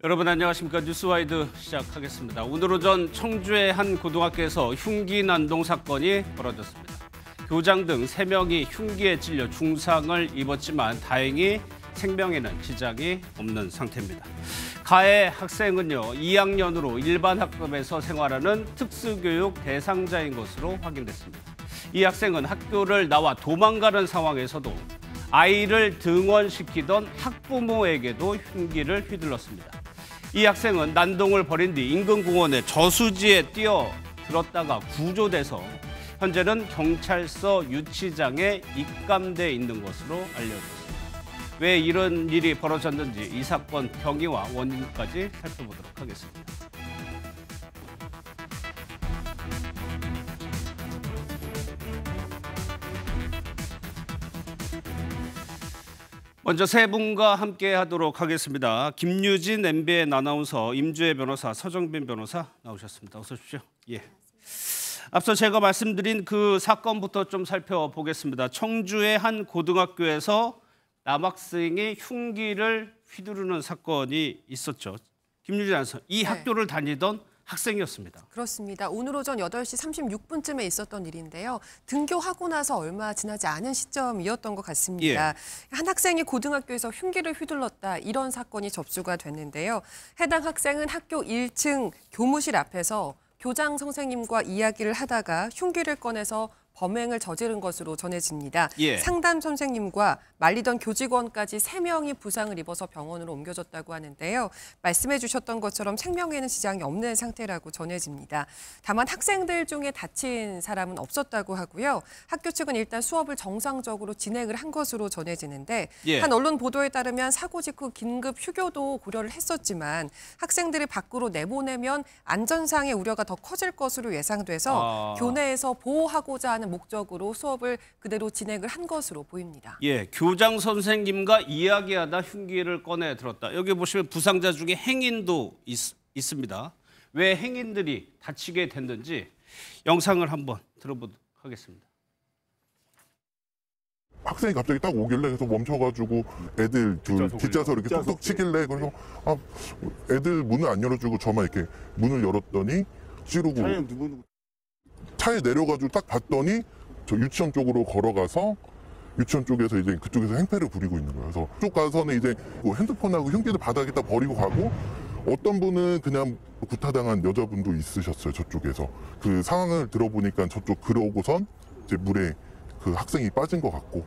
여러분 안녕하십니까. 뉴스와이드 시작하겠습니다. 오늘 오전 청주의 한 고등학교에서 흉기 난동 사건이 벌어졌습니다. 교장 등 3명이 흉기에 찔려 중상을 입었지만 다행히 생명에는 지장이 없는 상태입니다. 가해 학생은요, 2학년으로 일반 학급에서 생활하는 특수교육 대상자인 것으로 확인됐습니다. 이 학생은 학교를 나와 도망가는 상황에서도 아이를 등원시키던 학부모에게도 흉기를 휘둘렀습니다. 이 학생은 난동을 벌인 뒤 인근 공원의 저수지에 뛰어들었다가 구조돼서 현재는 경찰서 유치장에 입감돼 있는 것으로 알려졌습니다. 왜 이런 일이 벌어졌는지 이 사건 경위와 원인까지 살펴보도록 하겠습니다. 먼저 세 분과 함께 하도록 하겠습니다. 김유진 MBN 아나운서, 임주혜 변호사, 서정빈 변호사 나오셨습니다. 어서 오십시오. 예. 앞서 제가 말씀드린 그 사건부터 좀 살펴보겠습니다. 청주의 한 고등학교에서 남학생이 흉기를 휘두르는 사건이 있었죠. 김유진 아나운서, 이 학교를 다니던 학생이었습니다. 그렇습니다. 오늘 오전 8시 36분쯤에 있었던 일인데요. 등교하고 나서 얼마 지나지 않은 시점이었던 것 같습니다. 한 학생이 고등학교에서 흉기를 휘둘렀다, 이런 사건이 접수가 됐는데요. 해당 학생은 학교 1층 교무실 앞에서 교장 선생님과 이야기를 하다가 흉기를 꺼내서 범행을 저지른 것으로 전해집니다. 상담 선생님과 말리던 교직원까지 3명이 부상을 입어서 병원으로 옮겨졌다고 하는데요. 말씀해 주셨던 것처럼 생명에는 지장이 없는 상태라고 전해집니다. 다만 학생들 중에 다친 사람은 없었다고 하고요. 학교 측은 일단 수업을 정상적으로 진행을 한 것으로 전해지는데 한 언론 보도에 따르면 사고 직후 긴급 휴교도 고려를 했었지만 학생들을 밖으로 내보내면 안전상의 우려가 더 커질 것으로 예상돼서 교내에서 보호하고자 하는 목적으로 수업을 그대로 진행을 한 것으로 보입니다. 교장 선생님과 이야기하다 흉기를 꺼내 들었다. 여기 보시면 부상자 중에 행인도 있습니다. 왜 행인들이 다치게 됐는지 영상을 한번 들어보도록 하겠습니다. 학생이 갑자기 딱 오길래 그래서 멈춰가지고 애들 뒷좌석 이렇게 톡톡 치길래 그래서 애들 문을 안 열어주고 저만 이렇게 문을 열었더니 찌르고 차에 내려가지고 딱 봤더니 저 유치원 쪽으로 걸어가서 유치원 쪽에서 이제 그쪽에서 행패를 부리고 있는 거예요. 그래서 그쪽 가서는 이제 뭐 핸드폰하고 흉기를 바닥에다 버리고 가고 어떤 분은 그냥 구타당한 여자분도 있으셨어요. 저쪽에서. 그 상황을 들어보니까 저쪽 그러고선 이제 물에 그 학생이 빠진 것 같고.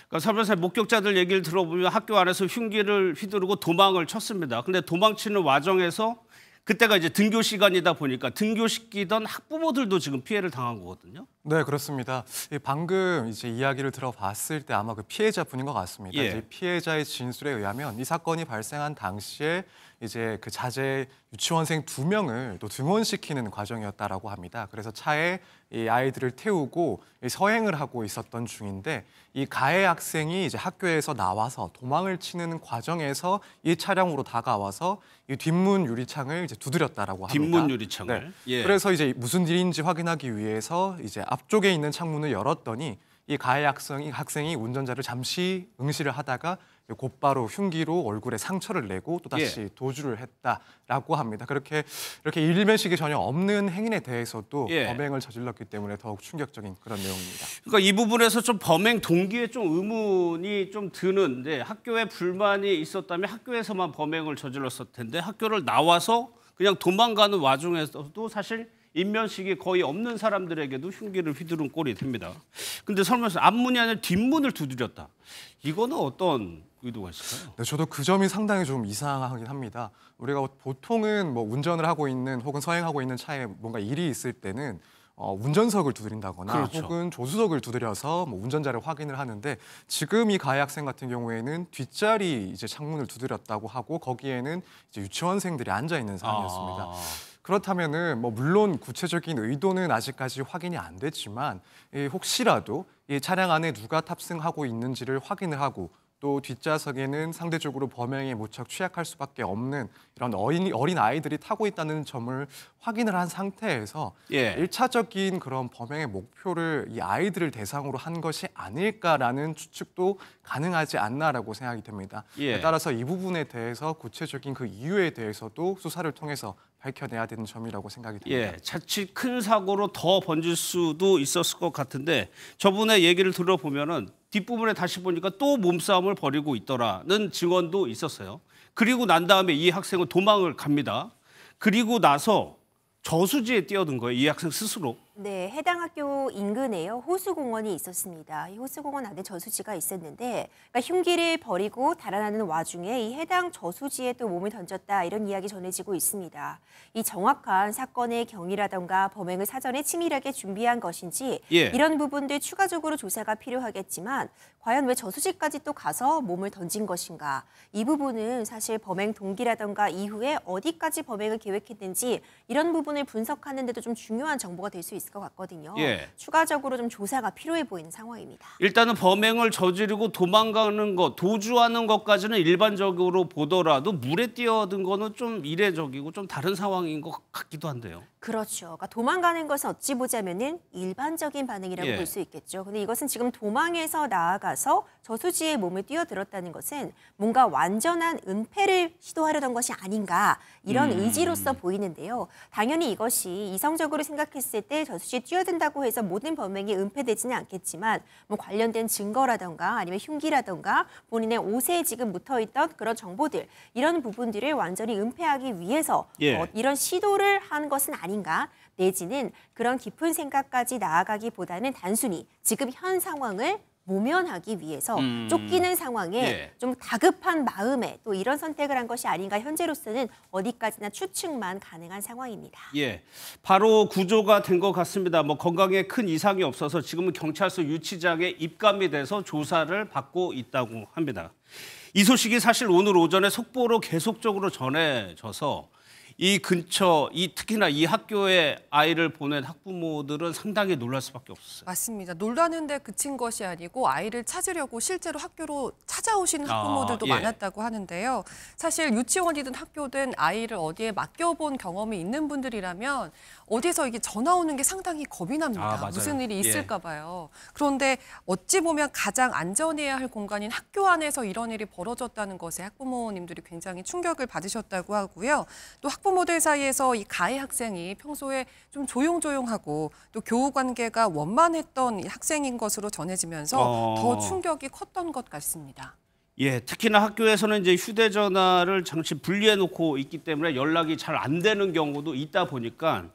그러니까 설명서 목격자들 얘기를 들어보면 학교 안에서 흉기를 휘두르고 도망을 쳤습니다. 근데 도망치는 와중에서 그때가 이제 등교 시간이다 보니까 등교시키던 학부모들도 지금 피해를 당한 거거든요. 네, 그렇습니다. 방금 이제 이야기를 들어봤을 때 아마 그 피해자분인 것 같습니다. 이제 피해자의 진술에 의하면 이 사건이 발생한 당시에 이제 그 자제 유치원생 2명을 또 등원시키는 과정이었다라고 합니다. 그래서 차에 이 아이들을 태우고 서행을 하고 있었던 중인데 이 가해 학생이 이제 학교에서 나와서 도망을 치는 과정에서 이 차량으로 다가와서 이 뒷문 유리창을 이제 두드렸다라고 합니다. 뒷문 유리창을. 그래서 이제 무슨 일인지 확인하기 위해서 이제 앞쪽에 있는 창문을 열었더니 이 가해 학생이 운전자를 잠시 응시를 하다가 곧바로 흉기로 얼굴에 상처를 내고 또다시 도주를 했다라고 합니다. 이렇게 일면식이 전혀 없는 행인에 대해서도 범행을 저질렀기 때문에 더욱 충격적인 그런 내용입니다. 그러니까 이 부분에서 좀 범행 동기에 좀 의문이 좀 드는데 학교에 불만이 있었다면 학교에서만 범행을 저질렀을 텐데 학교를 나와서 그냥 도망가는 와중에서도 사실 인면식이 거의 없는 사람들에게도 흉기를 휘두른 꼴이 됩니다. 근데 설명서 앞문이 아니라 뒷문을 두드렸다. 이거는 어떤 의도가 있을까요? 네, 저도 그 점이 상당히 좀 이상하긴 합니다. 우리가 보통은 뭐 운전을 하고 있는 혹은 서행하고 있는 차에 뭔가 일이 있을 때는 운전석을 두드린다거나 혹은 조수석을 두드려서 뭐 운전자를 확인을 하는데 지금 이 가해 학생 같은 경우에는 뒷자리 이제 창문을 두드렸다고 하고 거기에는 이제 유치원생들이 앉아 있는 상황이었습니다. 그렇다면은 뭐 물론 구체적인 의도는 아직까지 확인이 안 됐지만 혹시라도 이 차량 안에 누가 탑승하고 있는지를 확인을 하고 또 뒷좌석에는 상대적으로 범행에 무척 취약할 수밖에 없는 이런 어린 아이들이 타고 있다는 점을 확인을 한 상태에서 예. 1차적인 그런 범행의 목표를 이 아이들을 대상으로 한 것이 아닐까라는 추측도 가능하지 않나라고 생각이 됩니다. 예. 따라서 이 부분에 대해서 구체적인 그 이유에 대해서도 수사를 통해서 밝혀내야 되는 점이라고 생각이 듭니다. 예, 자칫 큰 사고로 더 번질 수도 있었을 것 같은데 저분의 얘기를 들어보면은 뒷부분에 다시 보니까 또 몸싸움을 벌이고 있더라는 증언도 있었어요. 그리고 난 다음에 이 학생은 도망을 갑니다. 그리고 나서 저수지에 뛰어든 거예요. 이 학생 스스로. 네, 해당 학교 인근에요. 호수공원이 있었습니다. 이 호수공원 안에 저수지가 있었는데 그러니까 흉기를 버리고 달아나는 와중에 이 해당 저수지에 또 몸을 던졌다 이런 이야기 전해지고 있습니다. 이 정확한 사건의 경위라던가 범행을 사전에 치밀하게 준비한 것인지 예. 이런 부분들 추가적으로 조사가 필요하겠지만 과연 왜 저수지까지 또 가서 몸을 던진 것인가 이 부분은 사실 범행 동기라던가 이후에 어디까지 범행을 계획했는지 이런 부분을 분석하는 데도 좀 중요한 정보가 될 수 있을 것 같거든요. 예. 추가적으로 좀 조사가 필요해 보이는 상황입니다. 일단은 범행을 저지르고 도망가는 것, 도주하는 것까지는 일반적으로 보더라도 물에 뛰어든 거는 좀 이례적이고 좀 다른 상황인 것 같기도 한데요. 그렇죠. 그러니까 도망가는 것은 어찌 보자면은 일반적인 반응이라고 예. 볼 수 있겠죠. 근데 이것은 지금 도망에서 나아가서 저수지에 몸을 뛰어들었다는 것은 뭔가 완전한 은폐를 시도하려던 것이 아닌가 이런 의지로서 보이는데요. 당연히 이것이 이성적으로 생각했을 때 저수지에 뛰어든다고 해서 모든 범행이 은폐되지는 않겠지만 뭐 관련된 증거라던가 아니면 흉기라던가 본인의 옷에 지금 묻어있던 그런 정보들 이런 부분들을 완전히 은폐하기 위해서 예. 이런 시도를 한 것은 아닌가 내지는 그런 깊은 생각까지 나아가기보다는 단순히 지금 현 상황을 모면하기 위해서 쫓기는 상황에 예. 좀 다급한 마음에 또 이런 선택을 한 것이 아닌가 현재로서는 어디까지나 추측만 가능한 상황입니다. 예, 바로 구조가 된 것 같습니다. 뭐 건강에 큰 이상이 없어서 지금은 경찰서 유치장에 입감이 돼서 조사를 받고 있다고 합니다. 이 소식이 사실 오늘 오전에 속보로 계속적으로 전해져서 이 근처, 특히나 이 학교에 아이를 보낸 학부모들은 상당히 놀랄 수밖에 없었어요. 맞습니다. 놀라는데 그친 것이 아니고 아이를 찾으려고 실제로 학교로 찾아오시는 학부모들도 예. 많았다고 하는데요. 사실 유치원이든 학교든 아이를 어디에 맡겨본 경험이 있는 분들이라면 어디서 이게 전화 오는 게 상당히 겁이 납니다. 맞아요. 무슨 일이 예. 있을까 봐요. 그런데 어찌 보면 가장 안전해야 할 공간인 학교 안에서 이런 일이 벌어졌다는 것에 학부모님들이 굉장히 충격을 받으셨다고 하고요. 또 학부모들 사이에서 이 가해 학생이 평소에 좀 조용조용하고 또 교우 관계가 원만했던 이 학생인 것으로 전해지면서 더 충격이 컸던 것 같습니다. 예, 특히나 학교에서는 이제 휴대전화를 잠시 분리해 놓고 있기 때문에 연락이 잘 안 되는 경우도 있다 보니까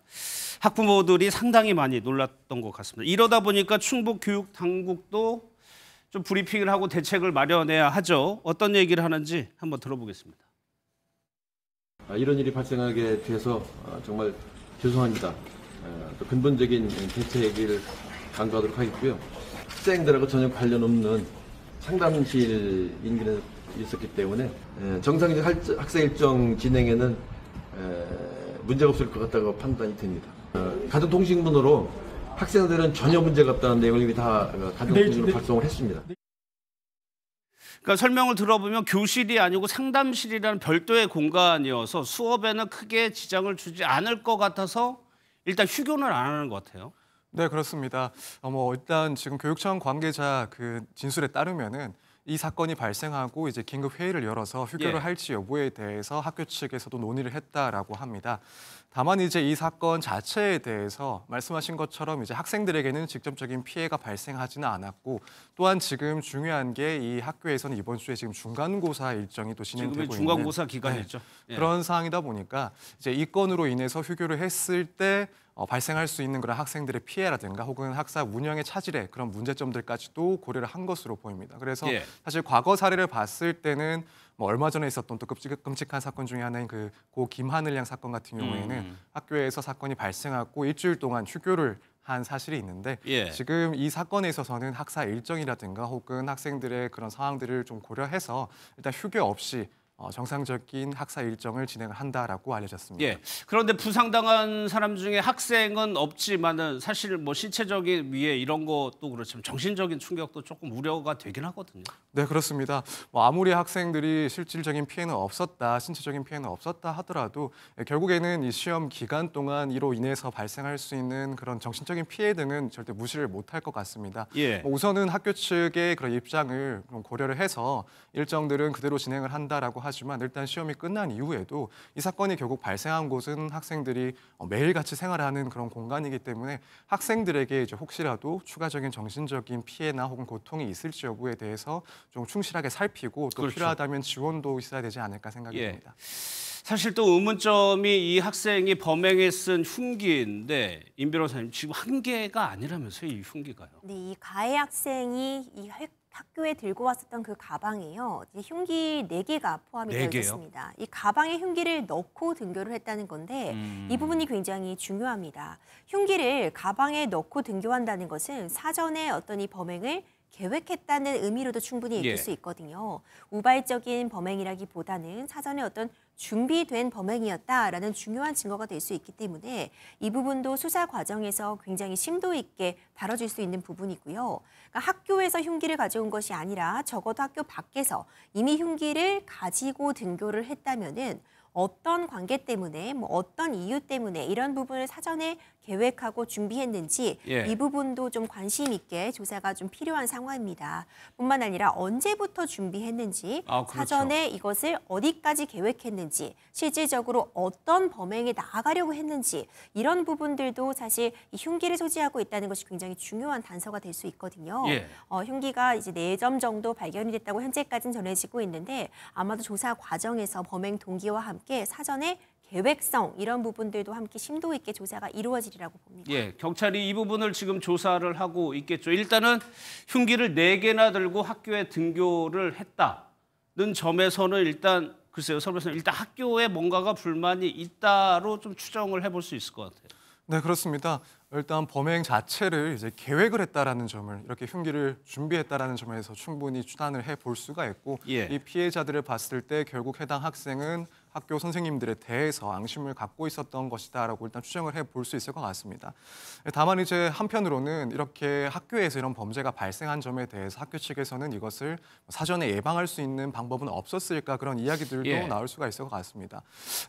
학부모들이 상당히 많이 놀랐던 것 같습니다. 이러다 보니까 충북교육당국도 좀 브리핑을 하고 대책을 마련해야 하죠. 어떤 얘기를 하는지 한번 들어보겠습니다. 이런 일이 발생하게 돼서 정말 죄송합니다. 또 근본적인 대책을 강구하도록 하겠고요. 학생들하고 전혀 관련 없는 상담실 인근에 있었기 때문에 정상적 학생 일정 진행에는 문제가 없을 것 같다고 판단이 됩니다. 가정통신문으로 학생들은 전혀 문제가 없다는 내용을 이미 다 가정통신문으로 발송을 했습니다. 그러니까 설명을 들어보면 교실이 아니고 상담실이라는 별도의 공간이어서 수업에는 크게 지장을 주지 않을 것 같아서 일단 휴교는 안 하는 것 같아요. 네, 그렇습니다. 일단 지금 교육청 관계자 그 진술에 따르면은 이 사건이 발생하고 이제 긴급 회의를 열어서 휴교를 예. 할지 여부에 대해서 학교 측에서도 논의를 했다라고 합니다. 다만 이제 이 사건 자체에 대해서 말씀하신 것처럼 이제 학생들에게는 직접적인 피해가 발생하지는 않았고 또한 지금 중요한 게 이 학교에서는 이번 주에 지금 중간고사 일정이 또 진행되고 지금은 있는 중간고사 기간이죠. 예. 그런 상황이다 보니까 이제 이 건으로 인해서 휴교를 했을 때 발생할 수 있는 그런 학생들의 피해라든가 혹은 학사 운영의 차질의 그런 문제점들까지도 고려를 한 것으로 보입니다. 그래서 예. 사실 과거 사례를 봤을 때는 뭐 얼마 전에 있었던 또 끔찍한 사건 중에 하나인 그 고 김하늘 양 사건 같은 경우에는 학교에서 사건이 발생하고 일주일 동안 휴교를 한 사실이 있는데 예. 지금 이 사건에 있어서는 학사 일정이라든가 혹은 학생들의 그런 상황들을 좀 고려해서 일단 휴교 없이 정상적인 학사 일정을 진행을 한다라고 알려졌습니다. 예. 그런데 부상당한 사람 중에 학생은 없지만은 사실 뭐 신체적인 위해 이런 것도 그렇지만 정신적인 충격도 조금 우려가 되긴 하거든요. 네, 그렇습니다. 아무리 학생들이 실질적인 피해는 없었다, 신체적인 피해는 없었다 하더라도 결국에는 이 시험 기간 동안 이로 인해서 발생할 수 있는 그런 정신적인 피해 등은 절대 무시를 못할 것 같습니다. 예. 우선은 학교 측의 그런 입장을 좀 고려를 해서 일정들은 그대로 진행을 한다라고 하지만 일단 시험이 끝난 이후에도 이 사건이 결국 발생한 곳은 학생들이 매일같이 생활하는 그런 공간이기 때문에 학생들에게 이제 혹시라도 추가적인 정신적인 피해나 혹은 고통이 있을지 여부에 대해서 좀 충실하게 살피고 또 그렇죠. 필요하다면 지원도 있어야 되지 않을까 생각이 예. 듭니다. 사실 또 의문점이 이 학생이 범행에 쓴 흉기인데 임 변호사님 지금 한 개가 아니라면서요, 이 흉기가요? 네, 이 가해 학생이 이 학교에 들고 왔었던 그 가방에요. 이 흉기 4개가 포함이 되어 4개요? 있습니다. 이 가방에 흉기를 넣고 등교를 했다는 건데 이 부분이 굉장히 중요합니다. 흉기를 가방에 넣고 등교한다는 것은 사전에 어떤 이 범행을 계획했다는 의미로도 충분히 읽힐 예. 수 있거든요. 우발적인 범행이라기보다는 사전에 어떤 준비된 범행이었다라는 중요한 증거가 될 수 있기 때문에 이 부분도 수사 과정에서 굉장히 심도 있게 다뤄질 수 있는 부분이고요. 그러니까 학교에서 흉기를 가져온 것이 아니라 적어도 학교 밖에서 이미 흉기를 가지고 등교를 했다면은 어떤 관계 때문에 뭐 어떤 이유 때문에 이런 부분을 사전에 계획하고 준비했는지 예. 이 부분도 좀 관심 있게 조사가 좀 필요한 상황입니다. 뿐만 아니라 언제부터 준비했는지 그렇죠. 사전에 이것을 어디까지 계획했는지 실질적으로 어떤 범행에 나아가려고 했는지 이런 부분들도 사실 이 흉기를 소지하고 있다는 것이 굉장히 중요한 단서가 될 수 있거든요. 예. 흉기가 이제 4점 정도 발견이 됐다고 현재까지는 전해지고 있는데 아마도 조사 과정에서 범행 동기와 함께 사전에 계획성 이런 부분들도 함께 심도 있게 조사가 이루어지리라고 봅니다. 예, 경찰이 이 부분을 지금 조사를 하고 있겠죠. 일단은 흉기를 4개나 들고 학교에 등교를 했다는 점에서는 일단 글쎄요, 설명서는 일단 학교에 뭔가가 불만이 있다로 좀 추정을 해볼 수 있을 것 같아요. 네, 그렇습니다. 일단 범행 자체를 이제 계획을 했다라는 점을 이렇게 흉기를 준비했다라는 점에서 충분히 추단을 해볼 수가 있고 예. 이 피해자들을 봤을 때 결국 해당 학생은 학교 선생님들에 대해서 앙심을 갖고 있었던 것이다라고 일단 추정을 해볼 수 있을 것 같습니다. 다만 이제 한편으로는 이렇게 학교에서 이런 범죄가 발생한 점에 대해서 학교 측에서는 이것을 사전에 예방할 수 있는 방법은 없었을까 그런 이야기들도 예. 나올 수가 있을 것 같습니다.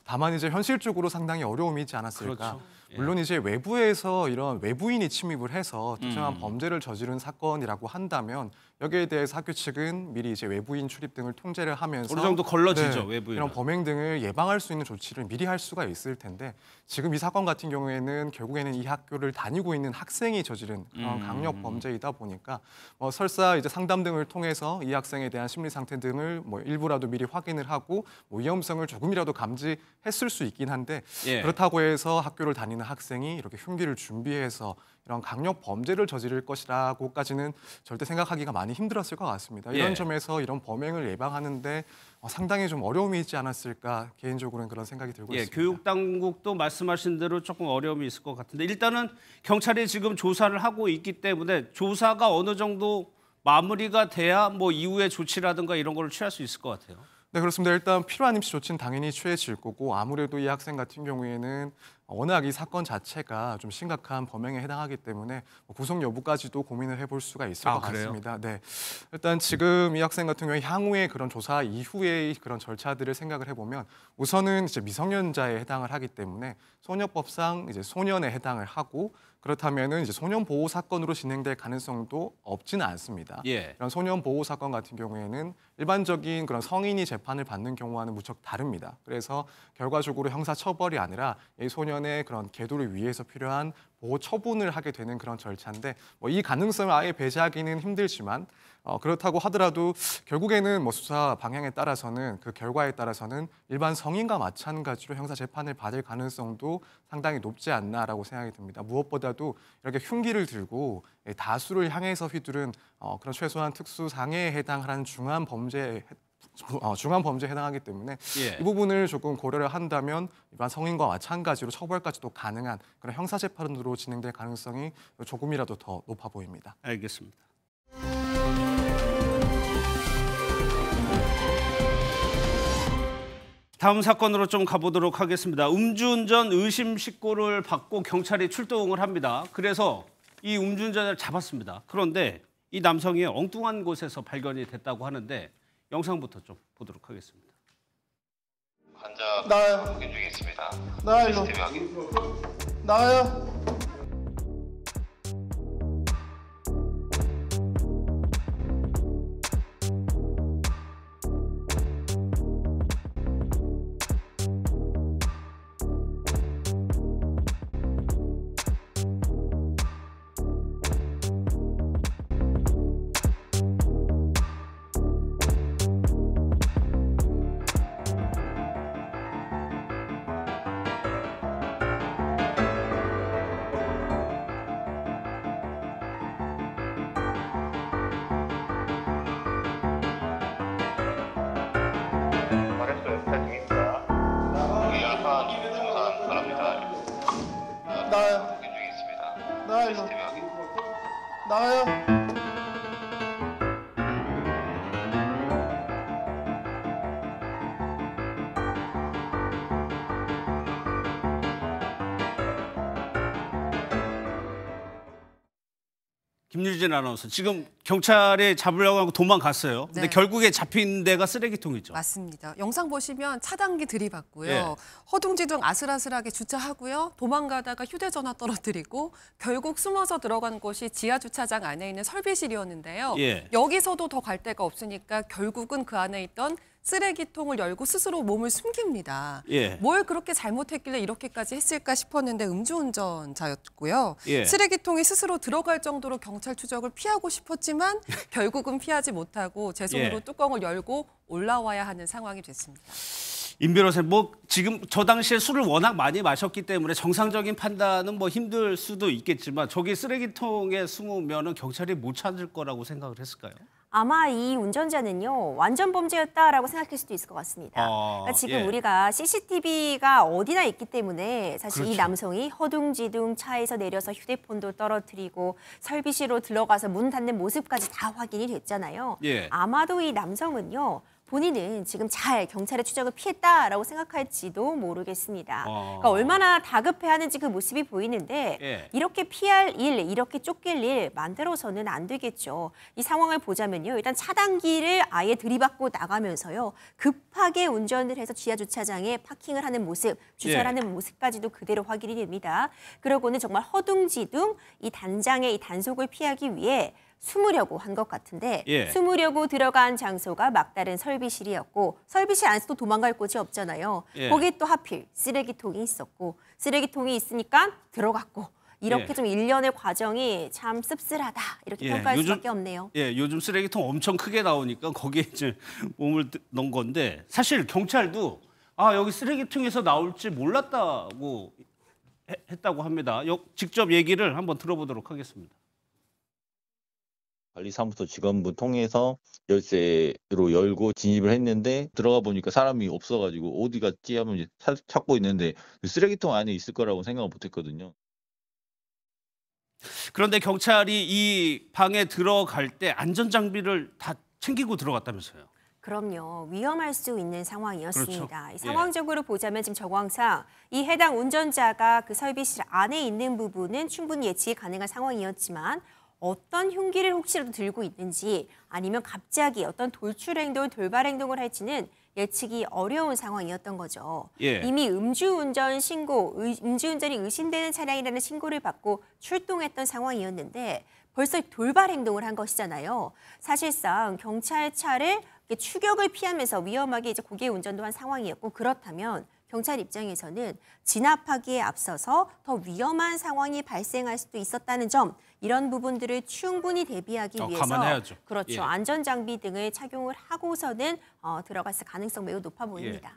다만 이제 현실적으로 상당히 어려움이 있지 않았을까. 그렇죠. 예. 물론 이제 외부에서 이런 외부인이 침입을 해서 특정한 범죄를 저지른 사건이라고 한다면 여기에 대해서 학교 측은 미리 이제 외부인 출입 등을 통제를 하면서 어느 정도 걸러지죠, 외부인은. 이런 범행 등을 예방할 수 있는 조치를 미리 할 수가 있을 텐데 지금 이 사건 같은 경우에는 결국에는 이 학교를 다니고 있는 학생이 저지른 그런 강력 범죄이다 보니까 설사 이제 상담 등을 통해서 이 학생에 대한 심리 상태 등을 일부라도 미리 확인을 하고 위험성을 조금이라도 감지했을 수 있긴 한데 예. 그렇다고 해서 학교를 다니는 학생이 이렇게 흉기를 준비해서 이런 강력 범죄를 저지를 것이라고까지는 절대 생각하기가 많이 힘들었을 것 같습니다. 이런 예. 점에서 이런 범행을 예방하는데 상당히 좀 어려움이 있지 않았을까 개인적으로는 그런 생각이 들고 예, 있습니다. 교육 당국도 말씀하신 대로 조금 어려움이 있을 것 같은데 일단은 경찰이 지금 조사를 하고 있기 때문에 조사가 어느 정도 마무리가 돼야 뭐 이후의 조치라든가 이런 걸 취할 수 있을 것 같아요. 네, 그렇습니다. 일단 필요한 임시 조치는 당연히 취해질 거고 아무래도 이 학생 같은 경우에는 워낙 이 사건 자체가 좀 심각한 범행에 해당하기 때문에 구속 여부까지도 고민을 해볼 수가 있을 것 그래요? 같습니다. 네, 일단 지금 이 학생 같은 경우에 향후의 그런 조사 이후의 그런 절차들을 생각을 해보면 우선은 이제 미성년자에 해당을 하기 때문에 소녀법상 이제 소년에 해당을 하고 그렇다면은 이제 소년 보호 사건으로 진행될 가능성도 없지는 않습니다. 예. 이런 소년 보호 사건 같은 경우에는 일반적인 그런 성인이 재판을 받는 경우와는 무척 다릅니다. 그래서 결과적으로 형사 처벌이 아니라 이 소년의 그런 계도를 위해서 필요한 보호 처분을 하게 되는 그런 절차인데 이 가능성을 아예 배제하기는 힘들지만 그렇다고 하더라도 결국에는 수사 방향에 따라서는 그 결과에 따라서는 일반 성인과 마찬가지로 형사 재판을 받을 가능성도 상당히 높지 않나라고 생각이 듭니다. 무엇보다도 이렇게 흉기를 들고 다수를 향해서 휘두른 그런 최소한 특수 상해에 해당하는 중한 범죄에 해당하기 때문에 예. 이 부분을 조금 고려를 한다면 일반 성인과 마찬가지로 처벌까지도 가능한 그런 형사 재판으로 진행될 가능성이 조금이라도 더 높아 보입니다. 알겠습니다. 다음 사건으로 좀 가보도록 하겠습니다. 음주운전 의심 신고를 받고 경찰이 출동을 합니다. 그래서 이 음주운전자를 잡았습니다. 그런데 이 남성이 엉뚱한 곳에서 발견이 됐다고 하는데 영상부터 좀 보도록 하겠습니다. 환자 나와요. 확인 중에 있습니다. 나와요. CCTV 확인. 나와요. 말했어요. 스타팅입니다. 여기 열판 중산 바랍니다. 나와요. 확인 중에 있습니다. 나와요. CCTV 확인. 나와요. 김유진 아나운서, 지금 경찰에 잡으려고 하고 도망갔어요. 근데 네. 결국에 잡힌 데가 쓰레기통이죠. 맞습니다. 영상 보시면 차단기 들이받고요. 예. 허둥지둥 아슬아슬하게 주차하고요. 도망가다가 휴대전화 떨어뜨리고 결국 숨어서 들어간 곳이 지하 주차장 안에 있는 설비실이었는데요. 예. 여기서도 더 갈 데가 없으니까 결국은 그 안에 있던 쓰레기통을 열고 스스로 몸을 숨깁니다. 예. 뭘 그렇게 잘못했길래 이렇게까지 했을까 싶었는데 음주운전자였고요. 예. 쓰레기통이 스스로 들어갈 정도로 경찰 추적을 피하고 싶었지만 결국은 피하지 못하고 제 손으로 예. 뚜껑을 열고 올라와야 하는 상황이 됐습니다. 임 변호사님, 뭐 지금 저 당시에 술을 워낙 많이 마셨기 때문에 정상적인 판단은 뭐 힘들 수도 있겠지만 저기 쓰레기통에 숨으면은 경찰이 못 찾을 거라고 생각을 했을까요? 아마 이 운전자는요, 완전 범죄였다라고 생각할 수도 있을 것 같습니다. 아, 그러니까 지금 예. 우리가 CCTV가 어디나 있기 때문에 사실 이 그렇죠. 남성이 허둥지둥 차에서 내려서 휴대폰도 떨어뜨리고 설비실로 들어가서 문 닫는 모습까지 다 확인이 됐잖아요. 예. 아마도 이 남성은요, 본인은 지금 잘 경찰의 추적을 피했다라고 생각할지도 모르겠습니다. 그러니까 얼마나 다급해하는지 그 모습이 보이는데 예. 이렇게 피할 일, 이렇게 쫓길 일 만들어서는 안 되겠죠. 이 상황을 보자면요. 일단 차단기를 아예 들이받고 나가면서요. 급하게 운전을 해서 지하 주차장에 파킹을 하는 모습, 주차를 예. 하는 모습까지도 그대로 확인이 됩니다. 그러고는 정말 허둥지둥 이 단장의 이 단속을 피하기 위해 숨으려고 한 것 같은데 예. 숨으려고 들어간 장소가 막다른 설비실이었고 설비실 안에서도 도망갈 곳이 없잖아요. 예. 거기 또 하필 쓰레기통이 있었고 쓰레기통이 있으니까 들어갔고 이렇게 예. 좀 일련의 과정이 참 씁쓸하다 이렇게 예, 평가할 요즘- 수밖에 없네요. 예, 요즘 쓰레기통 엄청 크게 나오니까 거기에 이제 몸을 넣은 건데 사실 경찰도 여기 쓰레기통에서 나올지 몰랐다고 했다고 합니다. 직접 얘기를 한번 들어보도록 하겠습니다. 관리사무소 직원분 통해서 열쇠로 열고 진입을 했는데 들어가 보니까 사람이 없어가지고 어디 갔지 하면 이제 찾고 있는데 쓰레기통 안에 있을 거라고 생각을 못했거든요. 그런데 경찰이 이 방에 들어갈 때 안전장비를 다 챙기고 들어갔다면서요. 그럼요. 위험할 수 있는 상황이었습니다. 그렇죠. 이 상황적으로 보자면 지금 정황상 이 해당 운전자가 그 설비실 안에 있는 부분은 충분히 예측이 가능한 상황이었지만 어떤 흉기를 혹시라도 들고 있는지 아니면 갑자기 어떤 돌출 행동, 돌발 행동을 할지는 예측이 어려운 상황이었던 거죠. 예. 이미 음주운전이 의심되는 차량이라는 신고를 받고 출동했던 상황이었는데 벌써 돌발 행동을 한 것이잖아요. 사실상 경찰차를 추격을 피하면서 위험하게 이제 고개 운전도 한 상황이었고 그렇다면 경찰 입장에서는 진압하기에 앞서서 더 위험한 상황이 발생할 수도 있었다는 점 이런 부분들을 충분히 대비하기 위해서 감안해야죠. 그렇죠. 예. 안전장비 등을 착용을 하고서는 들어갔을 가능성 매우 높아 보입니다.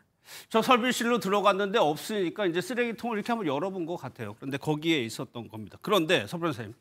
저 설비실로 들어갔는데 없으니까 이제 쓰레기통을 이렇게 한번 열어본 것 같아요. 그런데 거기에 있었던 겁니다. 그런데 서 변호사님,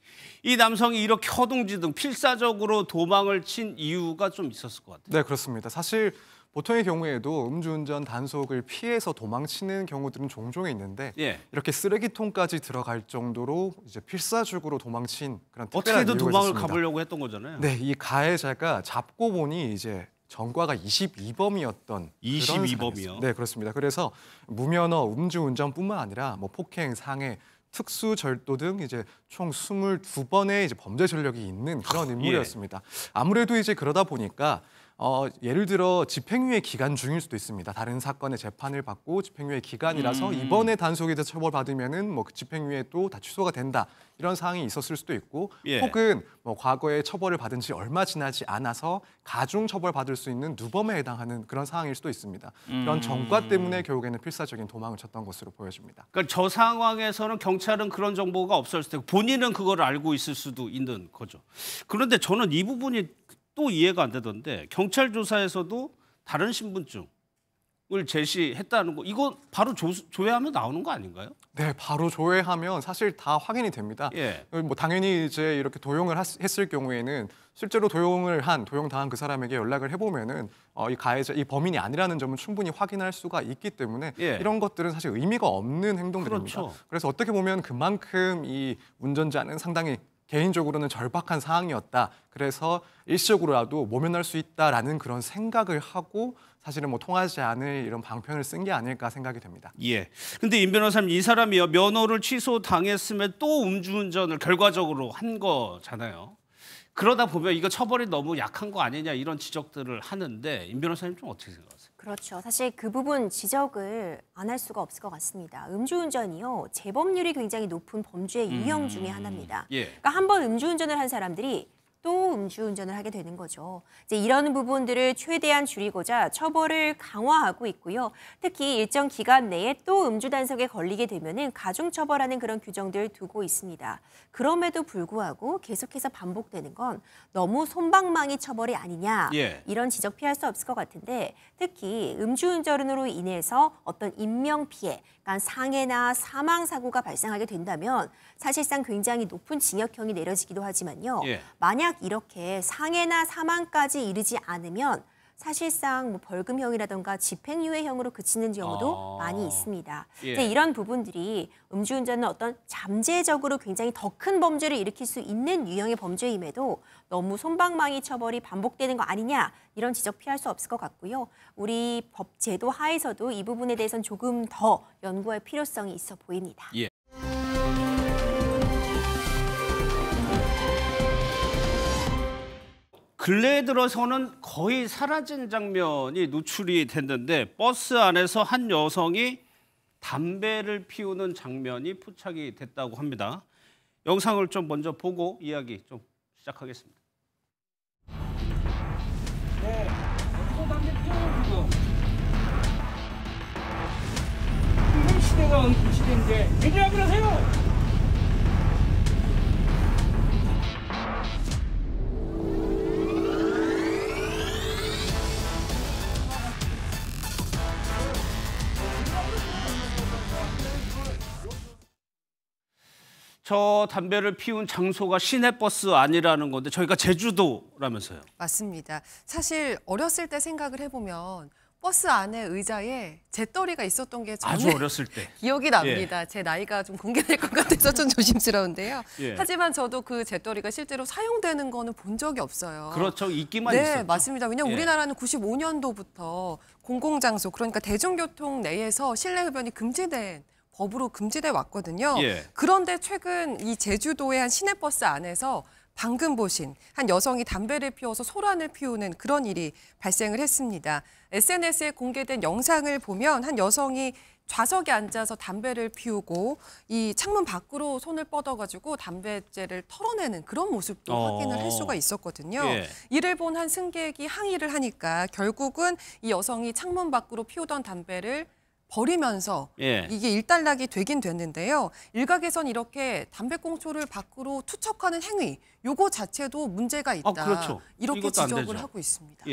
이 남성이 이렇게 허둥지둥 필사적으로 도망을 친 이유가 좀 있었을 것 같아요. 네, 그렇습니다. 사실 보통의 경우에도 음주운전 단속을 피해서 도망치는 경우들은 종종 있는데 예. 이렇게 쓰레기통까지 들어갈 정도로 이제 필사적으로 도망친 그런 특별한 어떻게든 이유가 도망을 있었습니다. 가보려고 했던 거잖아요. 네, 이 가해자가 잡고 보니 이제 전과가 22범이었던 22범이요? 네, 그렇습니다. 그래서 무면허 음주운전뿐만 아니라 뭐 폭행, 상해, 특수절도 등 이제 총 22번의 이제 범죄 전력이 있는 그런 인물이었습니다. 아무래도 이제 그러다 보니까 예를 들어 집행유예 기간 중일 수도 있습니다. 다른 사건의 재판을 받고 집행유예 기간이라서 이번에 단속에 대해서 처벌받으면은 뭐 그 집행유예도 다 취소가 된다. 이런 사항이 있었을 수도 있고 혹은 뭐 과거에 처벌을 받은 지 얼마 지나지 않아서 가중 처벌받을 수 있는 누범에 해당하는 그런 상황일 수도 있습니다. 그런 전과 때문에 결국에는 필사적인 도망을 쳤던 것으로 보여집니다. 그러니까 저 상황에서는 경찰은 그런 정보가 없었을 테고 본인은 그걸 알고 있을 수도 있는 거죠. 그런데 저는 이 부분이 또 이해가 안 되던데 경찰 조사에서도 다른 신분증을 제시했다는 거 이거 바로 조회하면 나오는 거 아닌가요? 네, 바로 조회하면 사실 다 확인이 됩니다. 뭐 당연히 이제 이렇게 도용을 했을 경우에는 실제로 도용당한 그 사람에게 연락을 해보면은 이 가해자, 이 범인이 아니라는 점은 충분히 확인할 수가 있기 때문에 이런 것들은 사실 의미가 없는 행동들입니다. 그렇죠. 그래서 어떻게 보면 그만큼 이 운전자는 상당히 개인적으로는 절박한 상황이었다. 그래서 일시적으로라도 모면할 수 있다라는 그런 생각을 하고 사실은 뭐 통하지 않을 이런 방편을 쓴 게 아닐까 생각이 됩니다. 예. 근데 임 변호사님 이 사람이요 면허를 취소당했음에 또 음주운전을 결과적으로 한 거잖아요. 그러다 보면 이거 처벌이 너무 약한 거 아니냐 이런 지적들을 하는데 임 변호사님 좀 어떻게 생각하세요? 그렇죠. 사실 그 부분 지적을 안 할 수가 없을 것 같습니다. 음주운전이요. 재범률이 굉장히 높은 범죄의 유형 중에 하나입니다. 그러니까 한 번 음주운전을 한 사람들이 또 음주운전을 하게 되는 거죠. 이제 이런 부분들을 최대한 줄이고자 처벌을 강화하고 있고요. 특히 일정 기간 내에 또 음주 단속에 걸리게 되면은 가중 처벌하는 그런 규정들을 두고 있습니다. 그럼에도 불구하고 계속해서 반복되는 건 너무 솜방망이 처벌이 아니냐 이런 지적 피할 수 없을 것 같은데 특히 음주운전으로 인해서 어떤 인명피해, 그러니까 상해나 사망 사고가 발생하게 된다면 사실상 굉장히 높은 징역형이 내려지기도 하지만요. 만약 이렇게 상해나 사망까지 이르지 않으면 사실상 뭐 벌금형이라던가 집행유예형으로 그치는 경우도 많이 있습니다. 이제 이런 부분들이 음주운전은 어떤 잠재적으로 굉장히 더 큰 범죄를 일으킬 수 있는 유형의 범죄임에도 너무 솜방망이 처벌이 반복되는 거 아니냐 이런 지적 피할 수 없을 것 같고요. 우리 법 제도 하에서도 이 부분에 대해서는 조금 더 연구할 필요성이 있어 보입니다. 근래에 들어서는 거의 사라진 장면이 노출이 됐는데 버스 안에서 한 여성이 담배를 피우는 장면이 포착이 됐다고 합니다. 영상을 좀 먼저 보고 이야기 좀 시작하겠습니다. 네, 또 담배 피우는 지금. 지금 시대가 어느 시대인데 왜냐고 그러세요? 저 담배를 피운 장소가 시내버스 아니라는 건데 저희가 제주도라면서요. 맞습니다. 사실 어렸을 때 생각을 해보면 버스 안에 의자에 재떨이가 있었던 게 저는 아주 어렸을 때 기억이 납니다. 제 나이가 좀 공개될 것 같아서 좀 조심스러운데요. 하지만 저도 그 재떨이가 실제로 사용되는 거는 본 적이 없어요. 그렇죠. 있기만 네, 있었죠. 맞습니다. 왜냐하면 우리나라는 95년도부터 공공장소, 그러니까 대중교통 내에서 실내 흡연이 금지된 법으로 금지돼 왔거든요. 그런데 최근 이 제주도의 한 시내버스 안에서 방금 보신 한 여성이 담배를 피워서 소란을 피우는 그런 일이 발생을 했습니다. SNS에 공개된 영상을 보면 한 여성이 좌석에 앉아서 담배를 피우고 이 창문 밖으로 손을 뻗어가지고 담배째를 털어내는 그런 모습도 확인을 할 수가 있었거든요. 이를 본 한 승객이 항의를 하니까 결국은 이 여성이 창문 밖으로 피우던 담배를 버리면서 이게 일단락이 되긴 됐는데요. 일각에선 이렇게 담배꽁초를 밖으로 투척하는 행위, 요거 자체도 문제가 있다. 그렇죠. 이렇게 지적을 하고 있습니다.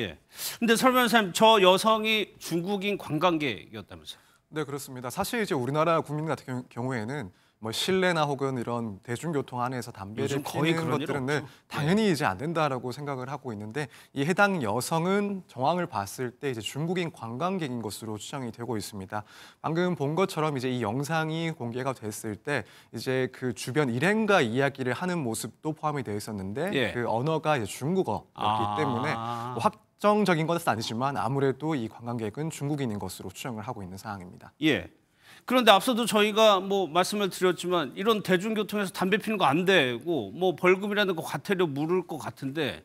근데 설 변호사님, 저 여성이 중국인 관광객이었다면서요? 네, 그렇습니다. 사실 이제 우리나라 국민 같은 경우에는 뭐 실내나 혹은 이런 대중교통 안에서 담배를 피우는 것들은 당연히 이제 안 된다라고 생각을 하고 있는데 이 해당 여성은 정황을 봤을 때 이제 중국인 관광객인 것으로 추정이 되고 있습니다. 방금 본 것처럼 이제 이 영상이 공개가 됐을 때 이제 그 주변 일행과 이야기를 하는 모습도 포함이 되어 있었는데 그 언어가 이제 중국어였기 때문에 확정적인 것은 아니지만 아무래도 이 관광객은 중국인인 것으로 추정을 하고 있는 상황입니다. 예. 그런데 앞서도 저희가 뭐 말씀을 드렸지만 이런 대중교통에서 담배 피는 거 안 되고 뭐 벌금이라는 거 과태료 물을 것 같은데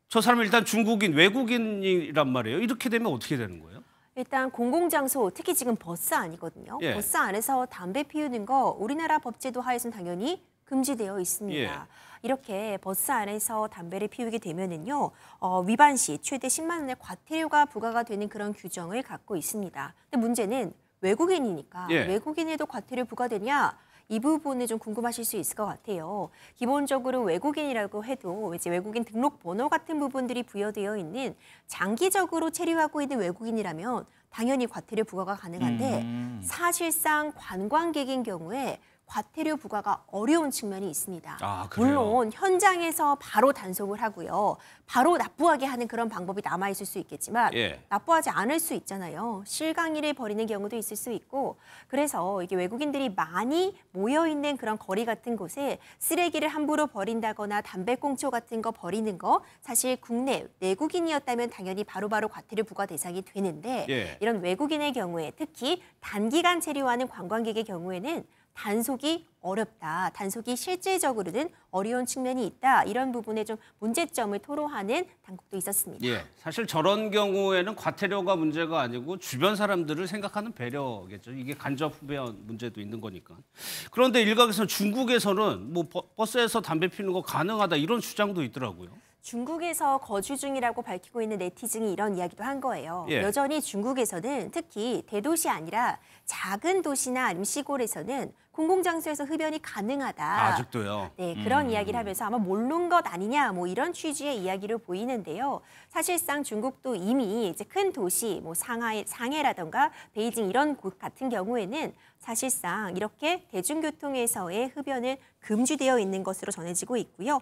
저 사람은 일단 중국인, 외국인이란 말이에요. 이렇게 되면 어떻게 되는 거예요? 일단 공공장소, 특히 지금 버스 안이거든요. 예. 버스 안에서 담배 피우는 거 우리나라 법제도 하에서는 당연히 금지되어 있습니다. 예. 이렇게 버스 안에서 담배를 피우게 되면은요, 위반 시 최대 10만 원의 과태료가 부과가 되는 그런 규정을 갖고 있습니다. 근데 문제는 외국인이니까 예. 외국인에도 과태료 부과되냐? 이 부분을 좀 궁금하실 수 있을 것 같아요. 기본적으로 외국인이라고 해도 이제 외국인 등록 번호 같은 부분들이 부여되어 있는 장기적으로 체류하고 있는 외국인이라면 당연히 과태료 부과가 가능한데 사실상 관광객인 경우에 과태료 부과가 어려운 측면이 있습니다. 아, 그래요? 물론 현장에서 바로 단속을 하고요. 바로 납부하게 하는 그런 방법이 남아있을 수 있겠지만 예. 납부하지 않을 수 있잖아요. 실강의를 벌이는 경우도 있을 수 있고 그래서 이게 외국인들이 많이 모여있는 그런 거리 같은 곳에 쓰레기를 함부로 버린다거나 담배꽁초 같은 거 버리는 거 사실 국내 내국인이었다면 당연히 바로바로 과태료 부과 대상이 되는데 예. 이런 외국인의 경우에 특히 단기간 체류하는 관광객의 경우에는 단속이 어렵다. 단속이 실질적으로는 어려운 측면이 있다. 이런 부분에 좀 문제점을 토로하는 당국도 있었습니다. 예. 사실 저런 경우에는 과태료가 문제가 아니고 주변 사람들을 생각하는 배려겠죠. 이게 간접 후배한 문제도 있는 거니까. 그런데 일각에서는 중국에서는 뭐 버스에서 담배 피우는 거 가능하다 이런 주장도 있더라고요. 중국에서 거주 중이라고 밝히고 있는 네티즌이 이런 이야기도 한 거예요. 예. 여전히 중국에서는 특히 대도시 아니라 작은 도시나 아니면 시골에서는 공공장소에서 흡연이 가능하다. 아직도요? 네, 그런 이야기를 하면서 아마 모르는 것 아니냐 뭐 이런 취지의 이야기로 보이는데요. 사실상 중국도 이미 이제 큰 도시 뭐 상해라던가 베이징 이런 곳 같은 경우에는 사실상 이렇게 대중교통에서의 흡연은 금지되어 있는 것으로 전해지고 있고요.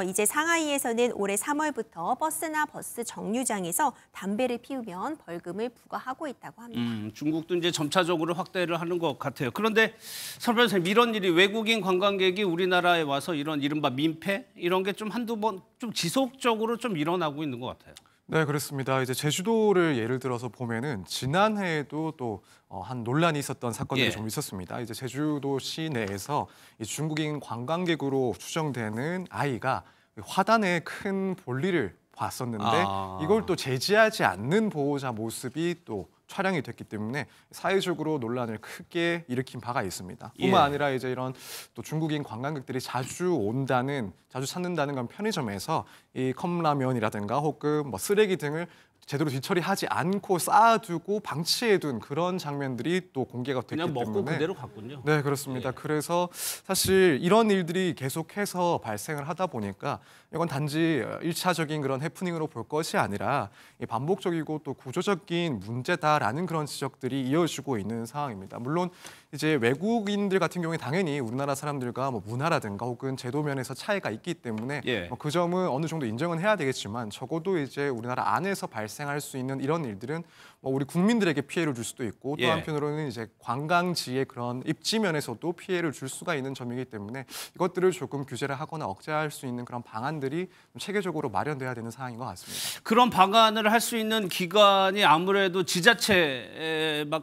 이제 상하이에서는 올해 3월부터 버스나 버스 정류장에서 담배를 피우면 벌금을 부과하고 있다고 합니다. 중국도 이제 점차적으로 확대를 하는 것 같아요. 그런데 설 변호사님 이런 일이 외국인 관광객이 우리나라에 와서 이런 이른바 민폐 이런 게 좀 한두 번 좀 지속적으로 좀 일어나고 있는 것 같아요. 네, 그렇습니다. 이제 제주도를 예를 들어서 보면은 지난해에도 또 한 논란이 있었던 사건들이 예. 좀 있었습니다. 이제 제주도 시내에서 이 중국인 관광객으로 추정되는 아이가 화단에 큰 볼일을 봤었는데 이걸 또 제지하지 않는 보호자 모습이 또 촬영이 됐기 때문에 사회적으로 논란을 크게 일으킨 바가 있습니다. 뿐만 아니라 이제 이런 또 중국인 관광객들이 자주 찾는다는 건 편의점에서 이 컵라면이라든가 혹은 뭐 쓰레기 등을 제대로 뒤처리하지 않고 쌓아두고 방치해둔 그런 장면들이 또 공개가 됐기 그냥 때문에 먹고 그대로 갔군요. 네, 그렇습니다. 그래서 사실 이런 일들이 계속해서 발생을 하다 보니까 이건 단지 1차적인 그런 해프닝으로 볼 것이 아니라 반복적이고 또 구조적인 문제다라는 그런 지적들이 이어지고 있는 상황입니다. 물론 이제 외국인들 같은 경우에 당연히 우리나라 사람들과 뭐 문화라든가 혹은 제도 면에서 차이가 있기 때문에 그 점은 어느 정도 인정은 해야 되겠지만 적어도 이제 우리나라 안에서 발생할 수 있는 이런 일들은 뭐 우리 국민들에게 피해를 줄 수도 있고 또 한편으로는 이제 관광지의 그런 입지 면에서도 피해를 줄 수가 있는 점이기 때문에 이것들을 조금 규제를 하거나 억제할 수 있는 그런 방안들이 좀 체계적으로 마련돼야 되는 상황인 것 같습니다. 그런 방안을 할 수 있는 기관이 아무래도 지자체가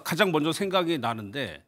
가장 먼저 생각이 나는데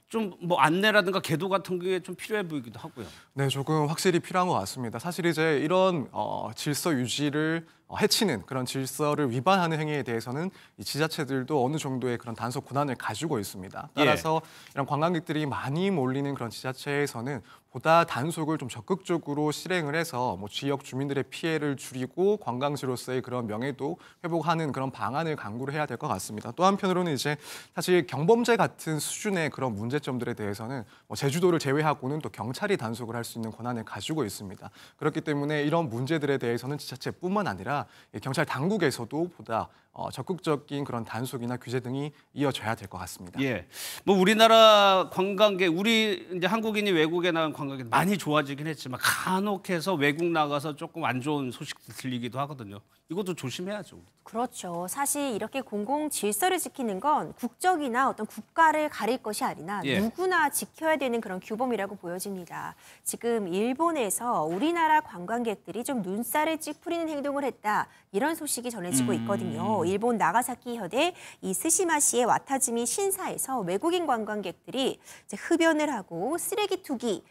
좀 뭐 안내라든가 계도 같은 게 좀 필요해 보이기도 하고요. 네, 조금 확실히 필요한 것 같습니다. 사실 이제 이런 질서 유지를 해치는 그런 질서를 위반하는 행위에 대해서는 이 지자체들도 어느 정도의 그런 단속 권한을 가지고 있습니다. 따라서 이런 관광객들이 많이 몰리는 그런 지자체에서는 보다 단속을 좀 적극적으로 실행을 해서 뭐 지역 주민들의 피해를 줄이고 관광지로서의 그런 명예도 회복하는 그런 방안을 강구를 해야 될 것 같습니다. 또 한편으로는 이제 사실 경범죄 같은 수준의 그런 문제점들에 대해서는 뭐 제주도를 제외하고는 또 경찰이 단속을 할 수 있는 권한을 가지고 있습니다. 그렇기 때문에 이런 문제들에 대해서는 지자체뿐만 아니라 경찰 당국에서도 보다 적극적인 그런 단속이나 규제 등이 이어져야 될 것 같습니다. 예, 뭐 우리나라 관광객, 우리 이제 한국인이 외국에 나간 관광객 많이 좋아지긴 했지만 간혹해서 외국 나가서 조금 안 좋은 소식들 들리기도 하거든요. 이것도 조심해야죠. 그렇죠. 사실 이렇게 공공 질서를 지키는 건 국적이나 어떤 국가를 가릴 것이 아니라 예. 누구나 지켜야 되는 그런 규범이라고 보여집니다. 지금 일본에서 우리나라 관광객들이 좀 눈살을 찌푸리는 행동을 했다. 이런 소식이 전해지고 있거든요. 일본 나가사키 현의 이 스시마시의 와타즈미 신사에서 외국인 관광객들이 이제 흡연을 하고 쓰레기 투기,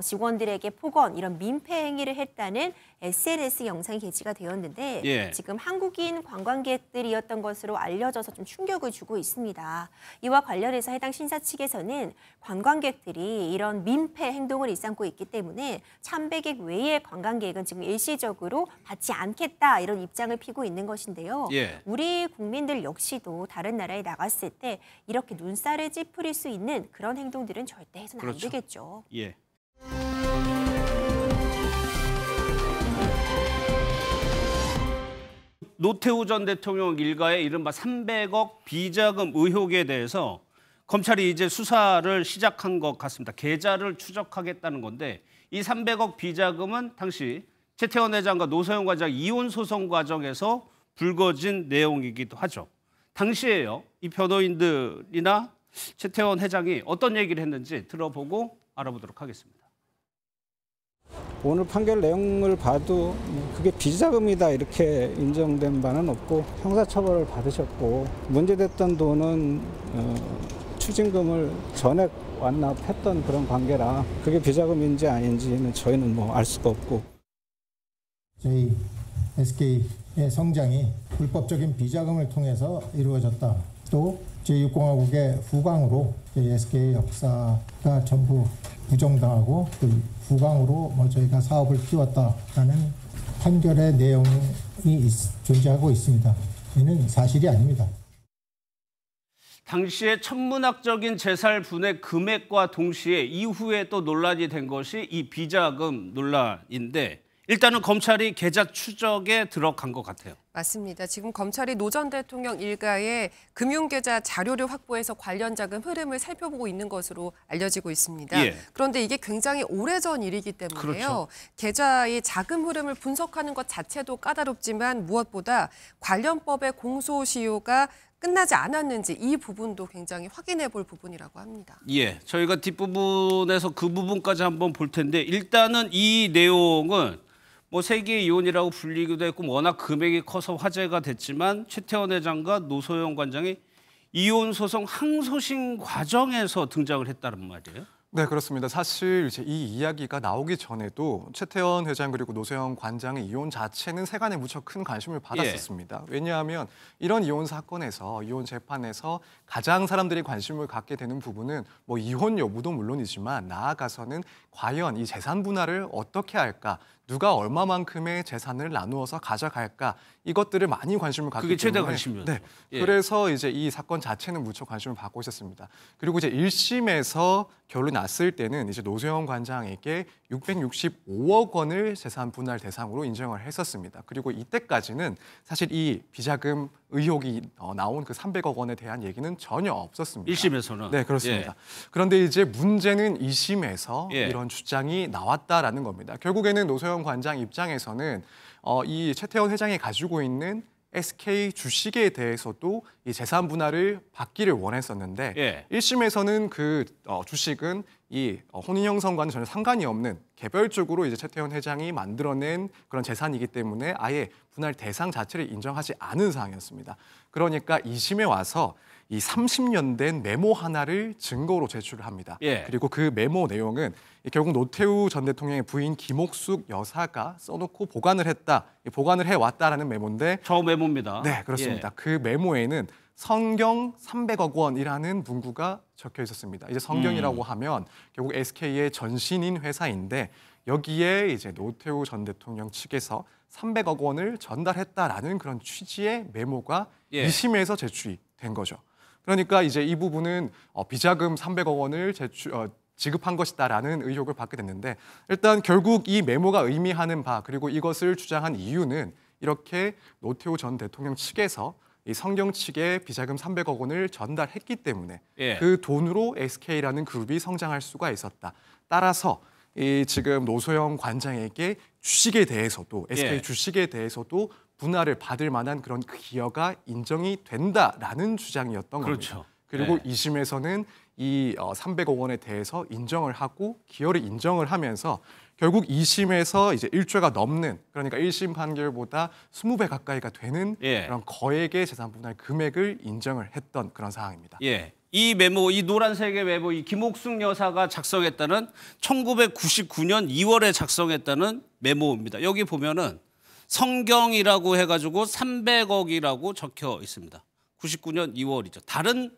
직원들에게 폭언 이런 민폐 행위를 했다는 SNS 영상이 게시가 되었는데 예. 지금 한국인 관광객들이었던 것으로 알려져서 좀 충격을 주고 있습니다. 이와 관련해서 해당 신사 측에서는 관광객들이 이런 민폐 행동을 일삼고 있기 때문에 참배객 외의 관광객은 지금 일시적으로 받지 않겠다 이런 입장을 피고 있는 것인데요. 예. 우리 국민들 역시도 다른 나라에 나갔을 때 이렇게 눈살을 찌푸릴 수 있는 그런 행동들은 절대 해서는 그렇죠. 안 되겠죠. 예. 노태우 전 대통령 일가의 이른바 300억 비자금 의혹에 대해서 검찰이 이제 수사를 시작한 것 같습니다. 계좌를 추적하겠다는 건데 이 300억 비자금은 당시 최태원 회장과 노소영 관장 이혼 소송 과정에서 불거진 내용이기도 하죠. 당시에요, 이 변호인들이나 최태원 회장이 어떤 얘기를 했는지 들어보고 알아보도록 하겠습니다. 오늘 판결 내용을 봐도 그게 비자금이다 이렇게 인정된 바는 없고 형사처벌을 받으셨고 문제됐던 돈은 추징금을 전액 완납했던 그런 관계라 그게 비자금인지 아닌지는 저희는 뭐 알 수가 없고. 저희 SK의 성장이 불법적인 비자금을 통해서 이루어졌다. 또 제6공화국의 후광으로 저희 SK의 역사가 전부 부정당하고 그 후광으로 저희가 사업을 키웠다라는 판결의 내용이 존재하고 있습니다. 이는 사실이 아닙니다. 당시에 천문학적인 재산 분해 금액과 동시에 이후에 또 논란이 된 것이 이 비자금 논란인데 일단은 검찰이 계좌 추적에 들어간 것 같아요. 맞습니다. 지금 검찰이 노 전 대통령 일가의 금융계좌 자료를 확보해서 관련 자금 흐름을 살펴보고 있는 것으로 알려지고 있습니다. 예. 그런데 이게 굉장히 오래전 일이기 때문에요. 그렇죠. 계좌의 자금 흐름을 분석하는 것 자체도 까다롭지만 무엇보다 관련법의 공소시효가 끝나지 않았는지 이 부분도 굉장히 확인해 볼 부분이라고 합니다. 예, 저희가 뒷부분에서 그 부분까지 한번 볼 텐데 일단은 이 내용은 뭐 세계 이혼이라고 불리기도 했고 워낙 금액이 커서 화제가 됐지만 최태원 회장과 노소영 관장이 이혼 소송 항소심 과정에서 등장을 했다는 말이에요. 네, 그렇습니다. 사실 이제 이 이야기가 나오기 전에도 최태원 회장 그리고 노소영 관장의 이혼 자체는 세간에 무척 큰 관심을 받았었습니다. 왜냐하면 이런 이혼 사건에서 이혼 재판에서 가장 사람들이 관심을 갖게 되는 부분은 뭐 이혼 여부도 물론이지만 나아가서는 과연 이 재산 분할을 어떻게 할까? 누가 얼마만큼의 재산을 나누어서 가져갈까? 이것들을 많이 관심을 갖기 때문에 그게 최대 관심이었죠. 네, 예. 그래서 이제 이 사건 자체는 무척 관심을 받고 있었습니다. 그리고 이제 1심에서 결론이 났을 때는 이제 노소영 관장에게 665억 원을 재산 분할 대상으로 인정을 했었습니다. 그리고 이때까지는 사실 이 비자금 의혹이 나온 그 300억 원에 대한 얘기는 전혀 없었습니다. 1심에서는. 네, 그렇습니다. 예. 그런데 이제 문제는 2심에서 예. 이런 주장이 나왔다라는 겁니다. 결국에는 노소영 관장 입장에서는 이 최태원 회장이 가지고 있는 SK 주식에 대해서도 이 재산 분할을 받기를 원했었는데 예. 1심에서는 그 주식은 이 혼인형성과는 전혀 상관이 없는 개별적으로 이제 최태원 회장이 만들어낸 그런 재산이기 때문에 아예 분할 대상 자체를 인정하지 않은 사항이었습니다. 그러니까 2심에 와서 이 30년 된 메모 하나를 증거로 제출을 합니다. 예. 그리고 그 메모 내용은 결국 노태우 전 대통령의 부인 김옥숙 여사가 써놓고 보관을 해왔다라는 메모인데 저 메모입니다. 네, 그렇습니다. 그 메모에는 성경 300억 원이라는 문구가 적혀 있었습니다. 이제 성경이라고 하면 결국 SK의 전신인 회사인데 여기에 이제 노태우 전 대통령 측에서 300억 원을 전달했다라는 그런 취지의 메모가 2심에서 제출이 된 거죠. 그러니까 이제 이 부분은 비자금 300억 원을 지급한 것이다라는 의혹을 받게 됐는데 일단 결국 이 메모가 의미하는 바 그리고 이것을 주장한 이유는 이렇게 노태우 전 대통령 측에서 이 성경 측에 비자금 300억 원을 전달했기 때문에 예. 그 돈으로 SK라는 그룹이 성장할 수가 있었다. 따라서 이 지금 노소영 관장에게 주식에 대해서도 SK 예. 주식에 대해서도 분할을 받을 만한 그런 기여가 인정이 된다라는 주장이었던 그렇죠. 겁니다. 그리고 네. 2심에서는 이 300억 원에 대해서 인정을 하고 기여를 인정을 하면서 결국 2심에서 이제 1조가 넘는, 그러니까 1심 판결보다 20배 가까이가 되는 예. 그런 거액의 재산 분할 금액을 인정을 했던 그런 상황입니다. 예. 이 메모, 이 노란색의 메모, 이 김옥숙 여사가 작성했다는 1999년 2월에 작성했다는 메모입니다. 여기 보면은 성경이라고 해가지고 300억이라고 적혀 있습니다. 99년 2월이죠. 다른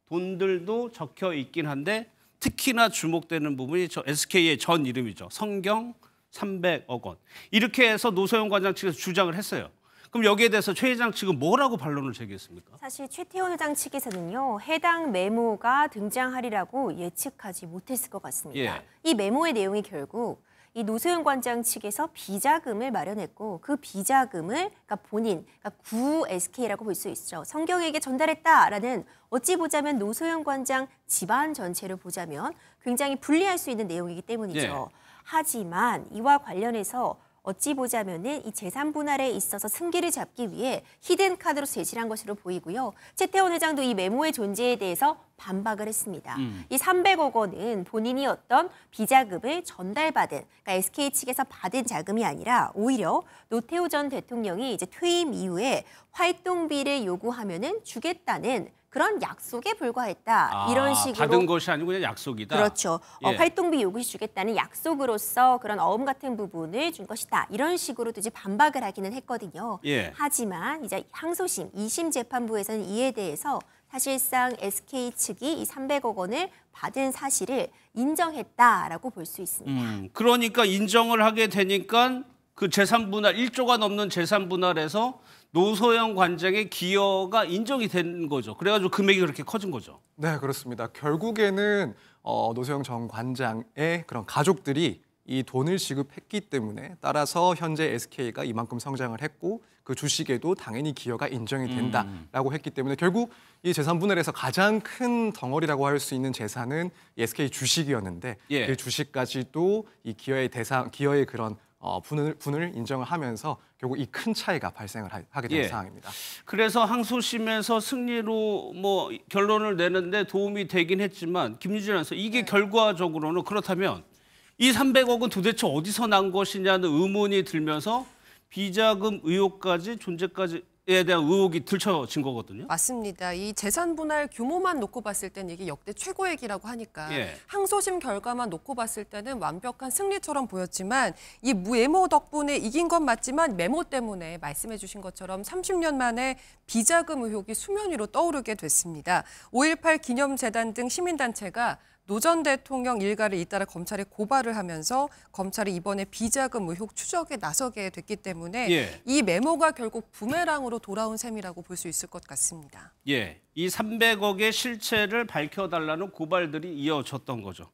돈들도 적혀 있긴 한데 특히나 주목되는 부분이 저 SK의 전 이름이죠. 성경 300억 원. 이렇게 해서 노소영 관장 측에서 주장을 했어요. 그럼 여기에 대해서 최 회장 측은 뭐라고 반론을 제기했습니까? 사실 최태원 회장 측에서는요, 해당 메모가 등장하리라고 예측하지 못했을 것 같습니다. 예. 이 메모의 내용이 결국 이 노소영 관장 측에서 비자금을 마련했고 그 비자금을 그러니까 본인, 그러니까 구 SK라고 볼 수 있죠. 성경에게 전달했다라는 어찌 보자면 노소영 관장 집안 전체를 보자면 굉장히 불리할 수 있는 내용이기 때문이죠. 예. 하지만 이와 관련해서 어찌 보자면은 이 재산 분할에 있어서 승기를 잡기 위해 히든 카드로 제시한 것으로 보이고요. 최태원 회장도 이 메모의 존재에 대해서 반박을 했습니다. 이 300억 원은 본인이 어떤 비자금을 전달받은, 그러니까 SK 측에서 받은 자금이 아니라 오히려 노태우 전 대통령이 이제 퇴임 이후에 활동비를 요구하면은 주겠다는 그런 약속에 불과했다. 이런 식으로 받은 것이 아니고 그냥 약속이다. 그렇죠. 예. 활동비 요구 주겠다는 약속으로서 그런 어음 같은 부분을 준 것이다. 이런 식으로도 이제 반박을 하기는 했거든요. 예. 하지만 이제 항소심 2심 재판부에서는 이에 대해서 사실상 SK 측이 이 300억 원을 받은 사실을 인정했다라고 볼 수 있습니다. 그러니까 인정을 하게 되니까 그 재산 분할 1조가 넘는 재산 분할에서 노소영 관장의 기여가 인정이 된 거죠. 그래가지고 금액이 그렇게 커진 거죠. 네, 그렇습니다. 결국에는 노소영 전 관장의 그런 가족들이 이 돈을 지급했기 때문에 따라서 현재 SK가 이만큼 성장을 했고 그 주식에도 당연히 기여가 인정이 된다라고 했기 때문에 결국 이 재산 분할에서 가장 큰 덩어리라고 할 수 있는 재산은 이 SK 주식이었는데 예. 그 주식까지도 이 기여의 그런 분을 인정을 하면서 결국 이 큰 차이가 발생을 하게 된 예. 상황입니다. 그래서 항소심에서 승리로 뭐 결론을 내는데 도움이 되긴 했지만 김유진 아나운서 이게 결과적으로는 그렇다면 이 300억은 도대체 어디서 난 것이냐는 의문이 들면서 비자금 의혹까지 존재까지에 대한 의혹이 들춰진 거거든요. 맞습니다. 이 재산 분할 규모만 놓고 봤을 때는 이게 역대 최고액이라고 하니까 예. 항소심 결과만 놓고 봤을 때는 완벽한 승리처럼 보였지만 이 메모 덕분에 이긴 건 맞지만 메모 때문에 말씀해 주신 것처럼 30년 만에 비자금 의혹이 수면 위로 떠오르게 됐습니다. 5.18 기념재단 등 시민단체가 노 전 대통령 일가를 잇따라 검찰에 고발을 하면서 검찰이 이번에 비자금 의혹 추적에 나서게 됐기 때문에 예. 이 메모가 결국 부메랑으로 돌아온 셈이라고 볼 수 있을 것 같습니다. 예, 이 300억의 실체를 밝혀달라는 고발들이 이어졌던 거죠.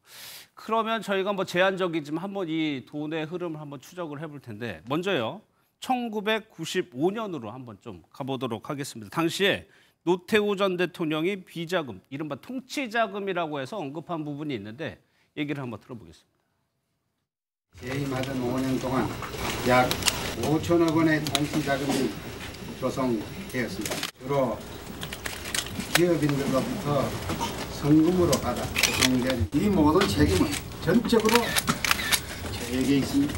그러면 저희가 뭐 제한적이지만 한번 이 돈의 흐름을 한번 추적을 해볼 텐데 먼저요, 1995년으로 한번 좀 가보도록 하겠습니다. 당시에 노태우 전 대통령이 비자금, 이른바 통치자금이라고 해서 언급한 부분이 있는데 얘기를 한번 들어보겠습니다. 재임하던 5년 동안 약 5천억 원의 통치자금이 조성되었습니다. 주로 기업인들로부터 성금으로 받아 조성된 이 모든 책임은 전적으로 저에게 있습니다.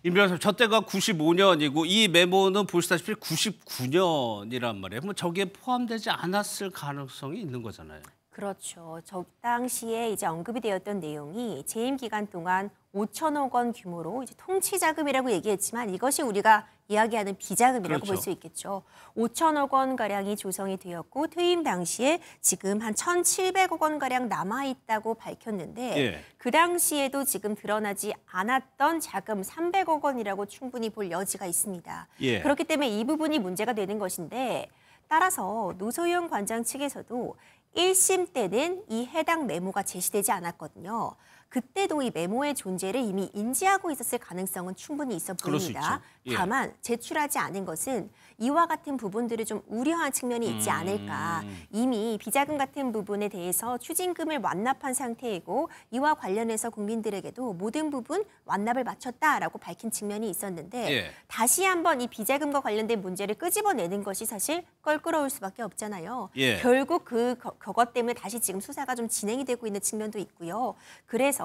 임 변호사, 저 때가 95년이고 이 메모는 보시다시피 99년이란 말이에요. 그럼 저기에 포함되지 않았을 가능성이 있는 거잖아요. 그렇죠. 저 당시에 이제 언급이 되었던 내용이 재임 기간 동안 5천억 원 규모로 이제 통치자금이라고 얘기했지만 이것이 우리가 이야기하는 비자금이라고 그렇죠. 볼 수 있겠죠. 5천억 원 가량이 조성이 되었고 퇴임 당시에 지금 한 1,700억 원 가량 남아 있다고 밝혔는데 예. 그 당시에도 지금 드러나지 않았던 자금 300억 원이라고 충분히 볼 여지가 있습니다. 예. 그렇기 때문에 이 부분이 문제가 되는 것인데 따라서 노소영 관장 측에서도 1심 때는 이 해당 메모가 제시되지 않았거든요. 그때도 이 메모의 존재를 이미 인지하고 있었을 가능성은 충분히 있어 보입니다. 예. 다만 제출하지 않은 것은 이와 같은 부분들을 좀 우려한 측면이 있지 않을까. 이미 비자금 같은 부분에 대해서 추징금을 완납한 상태이고 이와 관련해서 국민들에게도 모든 부분 완납을 마쳤다라고 밝힌 측면이 있었는데 예. 다시 한번 이 비자금과 관련된 문제를 끄집어내는 것이 사실 껄끄러울 수밖에 없잖아요. 예. 결국 그것 때문에 다시 지금 수사가 좀 진행이 되고 있는 측면도 있고요. 그래서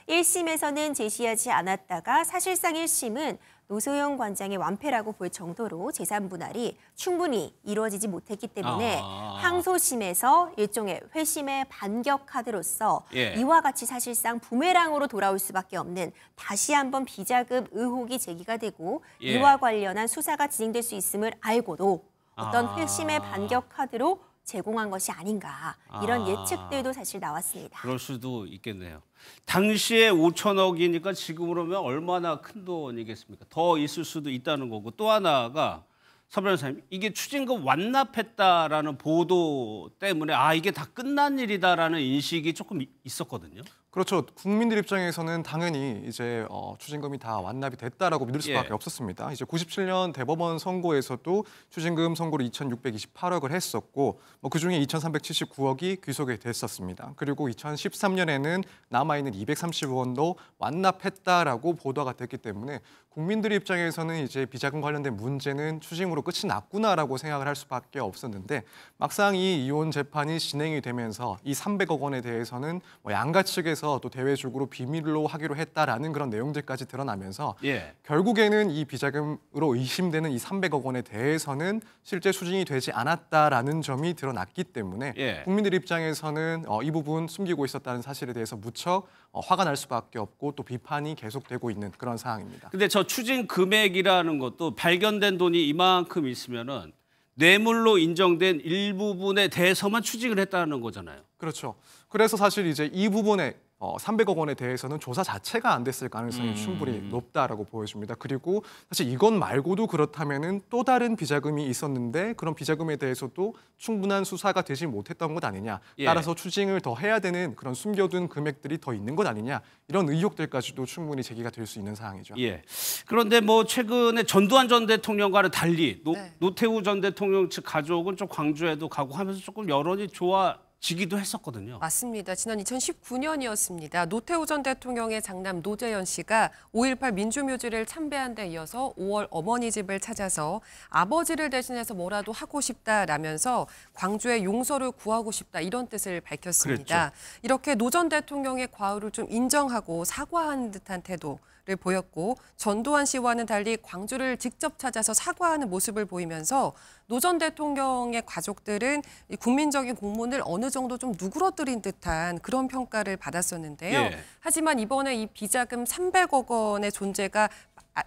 1심에서는 제시하지 않았다가 사실상 1심은 노소영 관장의 완패라고 볼 정도로 재산 분할이 충분히 이루어지지 못했기 때문에 항소심에서 일종의 회심의 반격 카드로서 예. 이와 같이 사실상 부메랑으로 돌아올 수밖에 없는 다시 한번 비자금 의혹이 제기가 되고 예. 이와 관련한 수사가 진행될 수 있음을 알고도 어떤 회심의 반격 카드로 제공한 것이 아닌가 이런 예측들도 사실 나왔습니다. 그럴 수도 있겠네요. 당시에 5천억이니까 지금으로면 얼마나 큰 돈이겠습니까? 더 있을 수도 있다는 거고 또 하나가 서 변호사님 이게 추징금 완납했다라는 보도 때문에 이게 다 끝난 일이다라는 인식이 조금 있었거든요. 그렇죠. 국민들 입장에서는 당연히 이제 추징금이 다 완납이 됐다라고 믿을 수밖에 예. 없었습니다. 이제 97년 대법원 선고에서도 추징금 선고를 2,628억을 했었고 그중에 2,379억이 귀속이 됐었습니다. 그리고 2013년에는 남아있는 230원도 완납했다라고 보도가 됐기 때문에 국민들 입장에서는 이제 비자금 관련된 문제는 추징으로 끝이 났구나라고 생각을 할 수밖에 없었는데 막상 이 이혼 재판이 진행이 되면서 이 300억 원에 대해서는 양가 측에서 또 대외적으로 비밀로 하기로 했다라는 그런 내용들까지 드러나면서 예. 결국에는 이 비자금으로 의심되는 이 300억 원에 대해서는 실제 추징이 되지 않았다라는 점이 드러났기 때문에 예. 국민들 입장에서는 이 부분 숨기고 있었다는 사실에 대해서 무척 화가 날 수밖에 없고 또 비판이 계속되고 있는 그런 상황입니다. 근데 저 추징 금액이라는 것도 발견된 돈이 이만큼 있으면은 뇌물로 인정된 일부분에 대해서만 추징을 했다는 거잖아요. 그렇죠. 그래서 사실 이제 이 부분에 300억 원에 대해서는 조사 자체가 안 됐을 가능성이 충분히 높다라고 보여집니다. 그리고 사실 이건 말고도 그렇다면은 또 다른 비자금이 있었는데 그런 비자금에 대해서도 충분한 수사가 되지 못했던 것 아니냐. 예. 따라서 추징을 더 해야 되는 그런 숨겨둔 금액들이 더 있는 것 아니냐. 이런 의혹들까지도 충분히 제기가 될 수 있는 상황이죠. 예. 그런데 최근에 전두환 전 대통령과는 달리 노태우 전 대통령 측 가족은 좀 광주에도 가고 하면서 조금 여론이 좋아지기도 했었거든요. 맞습니다. 지난 2019년이었습니다. 노태우 전 대통령의 장남 노재현 씨가 5.18 민주묘지를 참배한 데 이어서 5월 어머니 집을 찾아서 아버지를 대신해서 뭐라도 하고 싶다라면서 광주의 용서를 구하고 싶다 이런 뜻을 밝혔습니다. 그랬죠. 이렇게 노 전 대통령의 과오를 좀 인정하고 사과한 듯한 태도를 보였고 전두환 씨와는 달리 광주를 직접 찾아서 사과하는 모습을 보이면서 노 전 대통령의 가족들은 이 국민적인 공문을 어느 정도 좀 누그러뜨린 듯한 그런 평가를 받았었는데요. 예. 하지만 이번에 이 비자금 300억 원의 존재가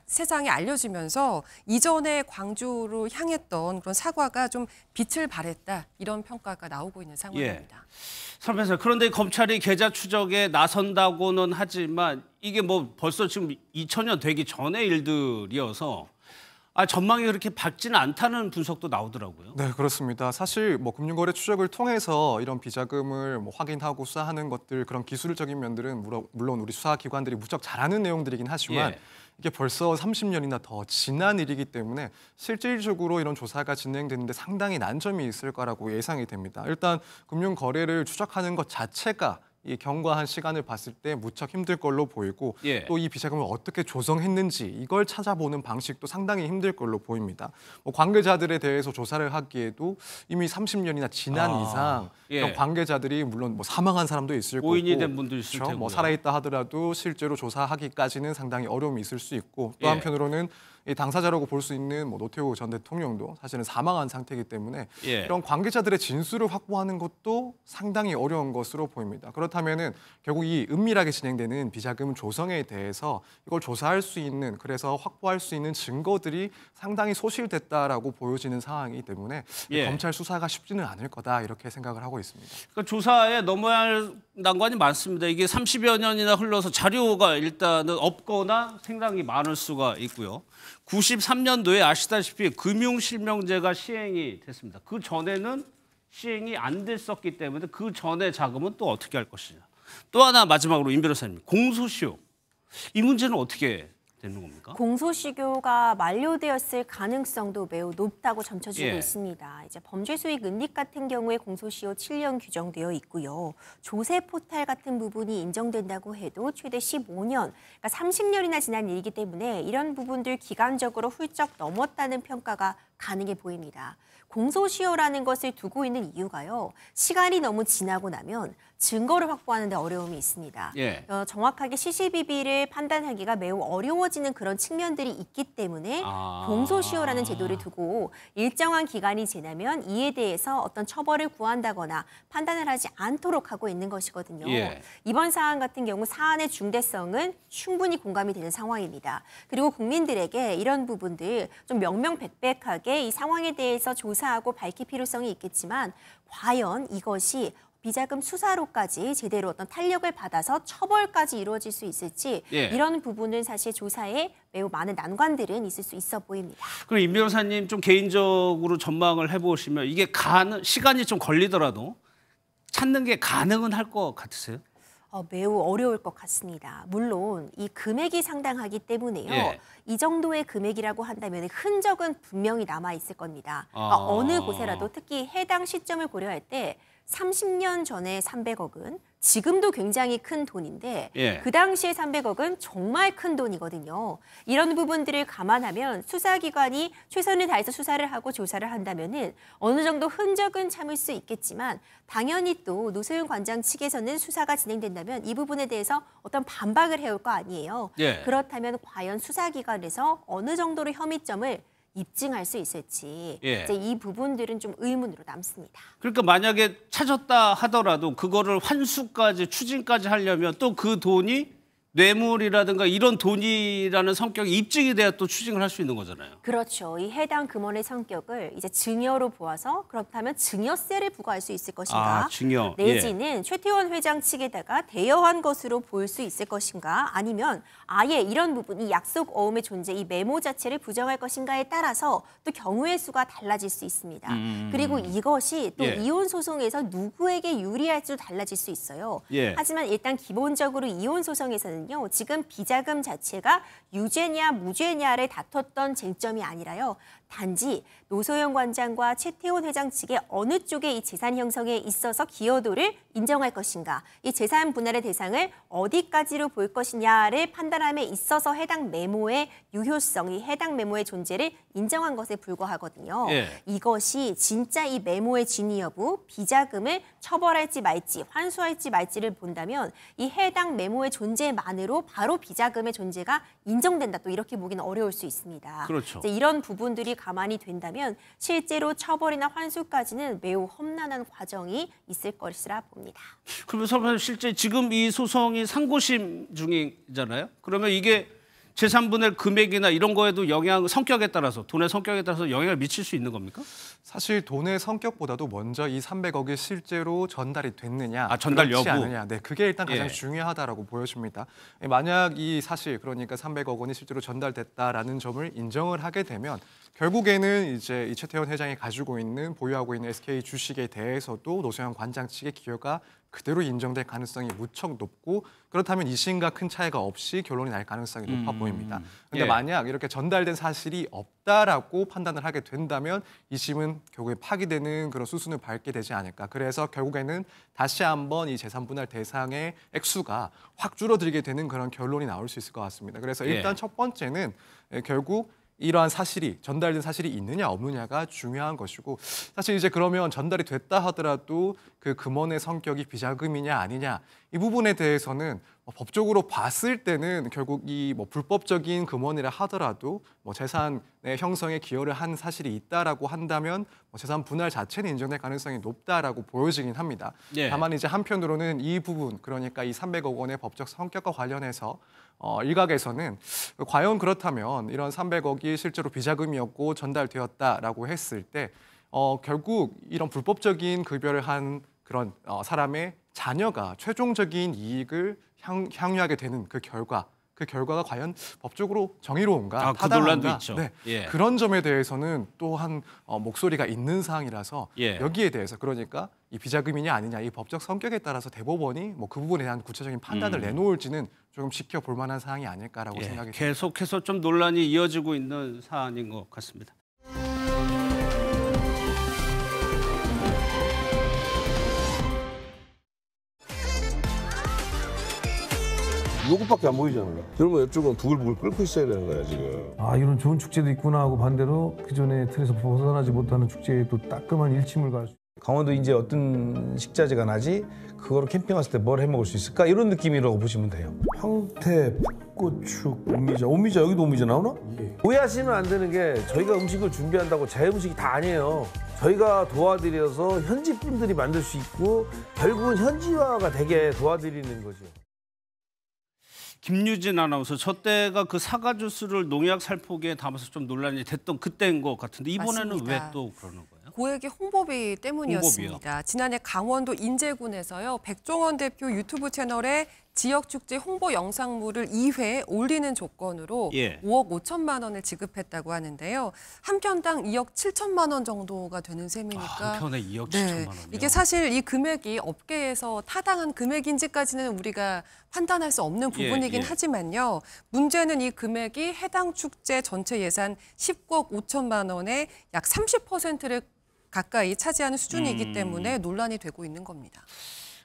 세상에 알려지면서 이전에 광주로 향했던 그런 사과가 좀 빛을 발했다 이런 평가가 나오고 있는 상황입니다. 서 변호사, 그런데 검찰이 계좌 추적에 나선다고는 하지만 이게 벌써 지금 2000년 되기 전의 일들이어서 전망이 그렇게 밝지는 않다는 분석도 나오더라고요. 네, 그렇습니다. 사실 금융거래 추적을 통해서 이런 비자금을 확인하고 수사하는 것들 그런 기술적인 면들은 물론 우리 수사기관들이 무척 잘하는 내용들이긴 하지만 예. 이게 벌써 30년이나 더 지난 일이기 때문에 실질적으로 이런 조사가 진행되는데 상당히 난점이 있을 거라고 예상이 됩니다. 일단 금융거래를 추적하는 것 자체가 이 경과한 시간을 봤을 때 무척 힘들 걸로 보이고 예. 또 이 비자금을 어떻게 조성했는지 이걸 찾아보는 방식도 상당히 힘들 걸로 보입니다. 관계자들에 대해서 조사를 하기에도 이미 30년이나 지난 이상 예. 관계자들이 물론 사망한 사람도 있을 거고 고인이 된 분도 있을 그렇죠? 테고요. 살아있다 하더라도 실제로 조사하기까지는 상당히 어려움이 있을 수 있고 또 예. 한편으로는 이 당사자라고 볼 수 있는 노태우 전 대통령도 사실은 사망한 상태이기 때문에 예. 이런 관계자들의 진술을 확보하는 것도 상당히 어려운 것으로 보입니다. 그렇다면은 결국 이 은밀하게 진행되는 비자금 조성에 대해서 이걸 조사할 수 있는 그래서 확보할 수 있는 증거들이 상당히 소실됐다라고 보여지는 상황이기 때문에 예. 검찰 수사가 쉽지는 않을 거다 이렇게 생각을 하고 있습니다. 그러니까 조사에 넘어야 할 난관이 많습니다. 이게 30여 년이나 흘러서 자료가 일단은 없거나 상당히 많을 수가 있고요. 93년도에 아시다시피 금융실명제가 시행이 됐습니다. 그 전에는 시행이 안 됐었기 때문에 그 전에 자금은 또 어떻게 할 것이냐. 또 하나 마지막으로 임 변호사님, 공소시효. 이 문제는 어떻게 되는 겁니까? 공소시효가 만료되었을 가능성도 매우 높다고 점쳐지고 예. 있습니다. 이제 범죄 수익 은닉 같은 경우에 공소시효 7년 규정되어 있고요. 조세 포탈 같은 부분이 인정된다고 해도 최대 15년, 그러니까 30년이나 지난 일이기 때문에 이런 부분들 기간적으로 훌쩍 넘었다는 평가가 가능해 보입니다. 공소시효라는 것을 두고 있는 이유가요. 시간이 너무 지나고 나면 증거를 확보하는 데 어려움이 있습니다. 예. 정확하게 시시비비를 판단하기가 매우 어려워지는 그런 측면들이 있기 때문에 공소시효라는 제도를 두고 일정한 기간이 지나면 이에 대해서 어떤 처벌을 구한다거나 판단을 하지 않도록 하고 있는 것이거든요. 예. 이번 사안 같은 경우 사안의 중대성은 충분히 공감이 되는 상황입니다. 그리고 국민들에게 이런 부분들 좀 명명백백하게 이 상황에 대해서 조사하고 밝힐 필요성이 있겠지만 과연 이것이 비자금 수사로까지 제대로 어떤 탄력을 받아서 처벌까지 이루어질 수 있을지 예. 이런 부분은 사실 조사에 매우 많은 난관들은 있을 수 있어 보입니다. 그럼 임 변호사님 좀 개인적으로 전망을 해보시면 이게 시간이 좀 걸리더라도 찾는 게 가능은 할 것 같으세요? 매우 어려울 것 같습니다. 물론 이 금액이 상당하기 때문에요. 예. 이 정도의 금액이라고 한다면 흔적은 분명히 남아 있을 겁니다. 그러니까 어느 곳에라도 특히 해당 시점을 고려할 때 30년 전에 300억은 지금도 굉장히 큰 돈인데 예. 그 당시에 300억은 정말 큰 돈이거든요. 이런 부분들을 감안하면 수사기관이 최선을 다해서 수사를 하고 조사를 한다면은 어느 정도 흔적은 참을 수 있겠지만 당연히 또 노소연 관장 측에서는 수사가 진행된다면 이 부분에 대해서 어떤 반박을 해올 거 아니에요. 예. 그렇다면 과연 수사기관에서 어느 정도로 혐의점을 입증할 수 있을지 예. 이제 이 부분들은 좀 의문으로 남습니다. 그러니까 만약에 찾았다 하더라도 그거를 환수까지 추징까지 하려면 또 그 돈이 뇌물이라든가 이런 돈이라는 성격이 입증이 돼야 또 추징을 할 수 있는 거잖아요. 그렇죠. 이 해당 금원의 성격을 이제 증여로 보아서 그렇다면 증여세를 부과할 수 있을 것인가? 증여. 내지는 최태원 회장 측에다가 대여한 것으로 볼 수 있을 것인가? 아니면 아예 이런 부분, 이 약속 어음의 존재, 이 메모 자체를 부정할 것인가에 따라서 또 경우의 수가 달라질 수 있습니다. 그리고 이것이 또 예. 이혼 소송에서 누구에게 유리할지도 달라질 수 있어요. 예. 하지만 일단 기본적으로 이혼 소송에서는 지금 비자금 자체가 유죄냐 무죄냐를 다퉜던 쟁점이 아니라요. 단지 노소연 관장과 최태원 회장 측의 어느 쪽에 이 재산 형성에 있어서 기여도를 인정할 것인가, 이 재산 분할의 대상을 어디까지로 볼 것이냐를 판단함에 있어서 해당 메모의 유효성이 해당 메모의 존재를 인정한 것에 불과하거든요. 예. 이것이 진짜 이 메모의 진위 여부, 비자금을 처벌할지 말지, 환수할지 말지를 본다면 이 해당 메모의 존재만으로 바로 비자금의 존재가 인정된다. 또 이렇게 보기는 어려울 수 있습니다. 그렇죠. 이제 이런 부분들이 가만히 된다면 실제로 처벌이나 환수까지는 매우 험난한 과정이 있을 것이라 봅니다. 그러면 선생님 실제 지금 이 소송이 상고심 중이잖아요. 그러면 이게 재산분할 금액이나 이런 거에도 성격에 따라서 돈의 성격에 따라서 영향을 미칠 수 있는 겁니까? 사실 돈의 성격보다도 먼저 이 300억이 실제로 전달이 됐느냐, 전달 그렇지 여부. 않느냐, 네, 그게 일단 가장 예. 중요하다라고 보여집니다. 만약 이 사실 그러니까 300억 원이 실제로 전달됐다라는 점을 인정을 하게 되면 결국에는 이제 이 최태원 회장이 가지고 있는 보유하고 있는 SK 주식에 대해서도 노소연 관장 측의 기여가 그대로 인정될 가능성이 무척 높고 그렇다면 2심과 큰 차이가 없이 결론이 날 가능성이 높아 보입니다. 그런데 예. 만약 이렇게 전달된 사실이 없다라고 판단을 하게 된다면 2심은 결국에 파기되는 그런 수순을 밟게 되지 않을까. 그래서 결국에는 다시 한번 이 재산 분할 대상의 액수가 확 줄어들게 되는 그런 결론이 나올 수 있을 것 같습니다. 그래서 일단 예. 첫 번째는 결국 이러한 사실이 전달된 사실이 있느냐 없느냐가 중요한 것이고 사실 이제 그러면 전달이 됐다 하더라도 그 금원의 성격이 비자금이냐 아니냐 이 부분에 대해서는 법적으로 봤을 때는 결국 이 불법적인 금원이라 하더라도 재산의 형성에 기여를 한 사실이 있다라고 한다면 재산 분할 자체는 인정될 가능성이 높다라고 보여지긴 합니다. 예. 다만 이제 한편으로는 이 부분 그러니까 이 300억 원의 법적 성격과 관련해서 일각에서는 과연 그렇다면 이런 300억이 실제로 비자금이었고 전달되었다라고 했을 때 결국 이런 불법적인 급여를 한 그런 사람의 자녀가 최종적인 이익을 향유하게 되는 그 결과 그 결과가 과연 법적으로 정의로운가, 그 논란도 타당한가, 있죠. 네. 예. 그런 점에 대해서는 또한 목소리가 있는 사항이라서 예. 여기에 대해서 그러니까 이 비자금이냐 아니냐 이 법적 성격에 따라서 대법원이 뭐 그 부분에 대한 구체적인 판단을 내놓을지는 조금 지켜볼 만한 사항이 아닐까라고 생각이 듭니다. 계속해서 좀 논란이 이어지고 있는 사안인 것 같습니다. 요것밖에 안 보이잖아요. 그러면 이쪽은 부글부글 끓고 있어야 되는 거야 지금. 아 이런 좋은 축제도 있구나 하고 반대로 그전에 틀에서 벗어나지 못하는 축제에 또 따끔한 일침을 갈 수. 강원도 이제 어떤 식자재가 나지? 그거로 캠핑 왔을 때 뭘 해 먹을 수 있을까? 이런 느낌이라고 보시면 돼요. 황태, 풋고추, 오미자 여기도 오미자 나오나? 오해하시면 안 되는 게 저희가 음식을 준비한다고 제 음식이 다 아니에요. 저희가 도와드려서 현지 분들이 만들 수 있고 결국은 현지화가 되게 도와드리는 거죠. 김유진 아나운서, 저 때가 그 사과 주스를 농약 살포기에 담아서 좀 논란이 됐던 그때인 것 같은데 이번에는 왜 또 그러는 거예요? 고액의 홍보비 때문이었습니다. 홍보비요? 지난해 강원도 인제군에서요. 백종원 대표 유튜브 채널에 지역축제 홍보 영상물을 2회 올리는 조건으로 5억 5천만 원을 지급했다고 하는데요. 한 편당 2억 7천만 원 정도가 되는 셈이니까. 한 편에 2억 7천만 원이요? 이게 사실 이 금액이 업계에서 타당한 금액인지까지는 우리가 판단할 수 없는 부분이긴 하지만요. 문제는 이 금액이 해당 축제 전체 예산 19억 5천만 원의 약 30%를 가까이 차지하는 수준이기 때문에 논란이 되고 있는 겁니다.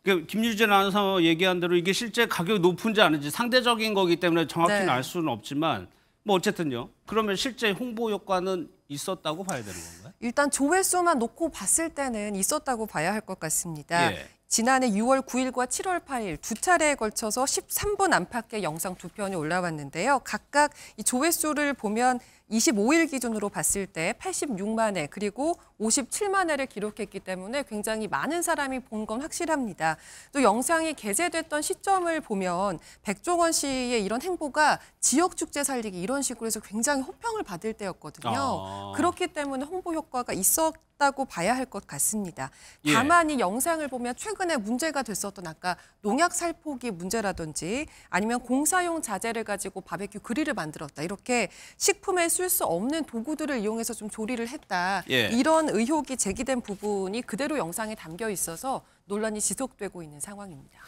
김유진 아나운서 얘기한 대로 이게 실제 가격이 높은지 아닌지 상대적인 거기 때문에 정확히는 알 수는 없지만 뭐 어쨌든요. 그러면 실제 홍보 효과는 있었다고 봐야 되는 건가요? 일단 조회수만 놓고 봤을 때는 있었다고 봐야 할 것 같습니다. 지난해 6월 9일과 7월 8일 두 차례에 걸쳐서 13분 안팎의 영상 2편이 올라왔는데요. 각각 이 조회수를 보면 25일 기준으로 봤을 때 86만 회 그리고 57만 회를 기록했기 때문에 굉장히 많은 사람이 본 건 확실합니다. 또 영상이 게재됐던 시점을 보면 백종원 씨의 이런 행보가 지역 축제 살리기 이런 식으로 해서 굉장히 호평을 받을 때였거든요. 그렇기 때문에 홍보 효과가 있었다고 봐야 할 것 같습니다. 다만 이 영상을 보면 최근에 문제가 됐었던 아까 농약 살포기 문제라든지 아니면 공사용 자재를 가지고 바베큐 그릴을 만들었다. 이렇게 식품에 쓸 수 없는 도구들을 이용해서 좀 조리를 했다. 이런 의혹이 제기된 부분이 그대로 영상에 담겨 있어서 논란이 지속되고 있는 상황입니다.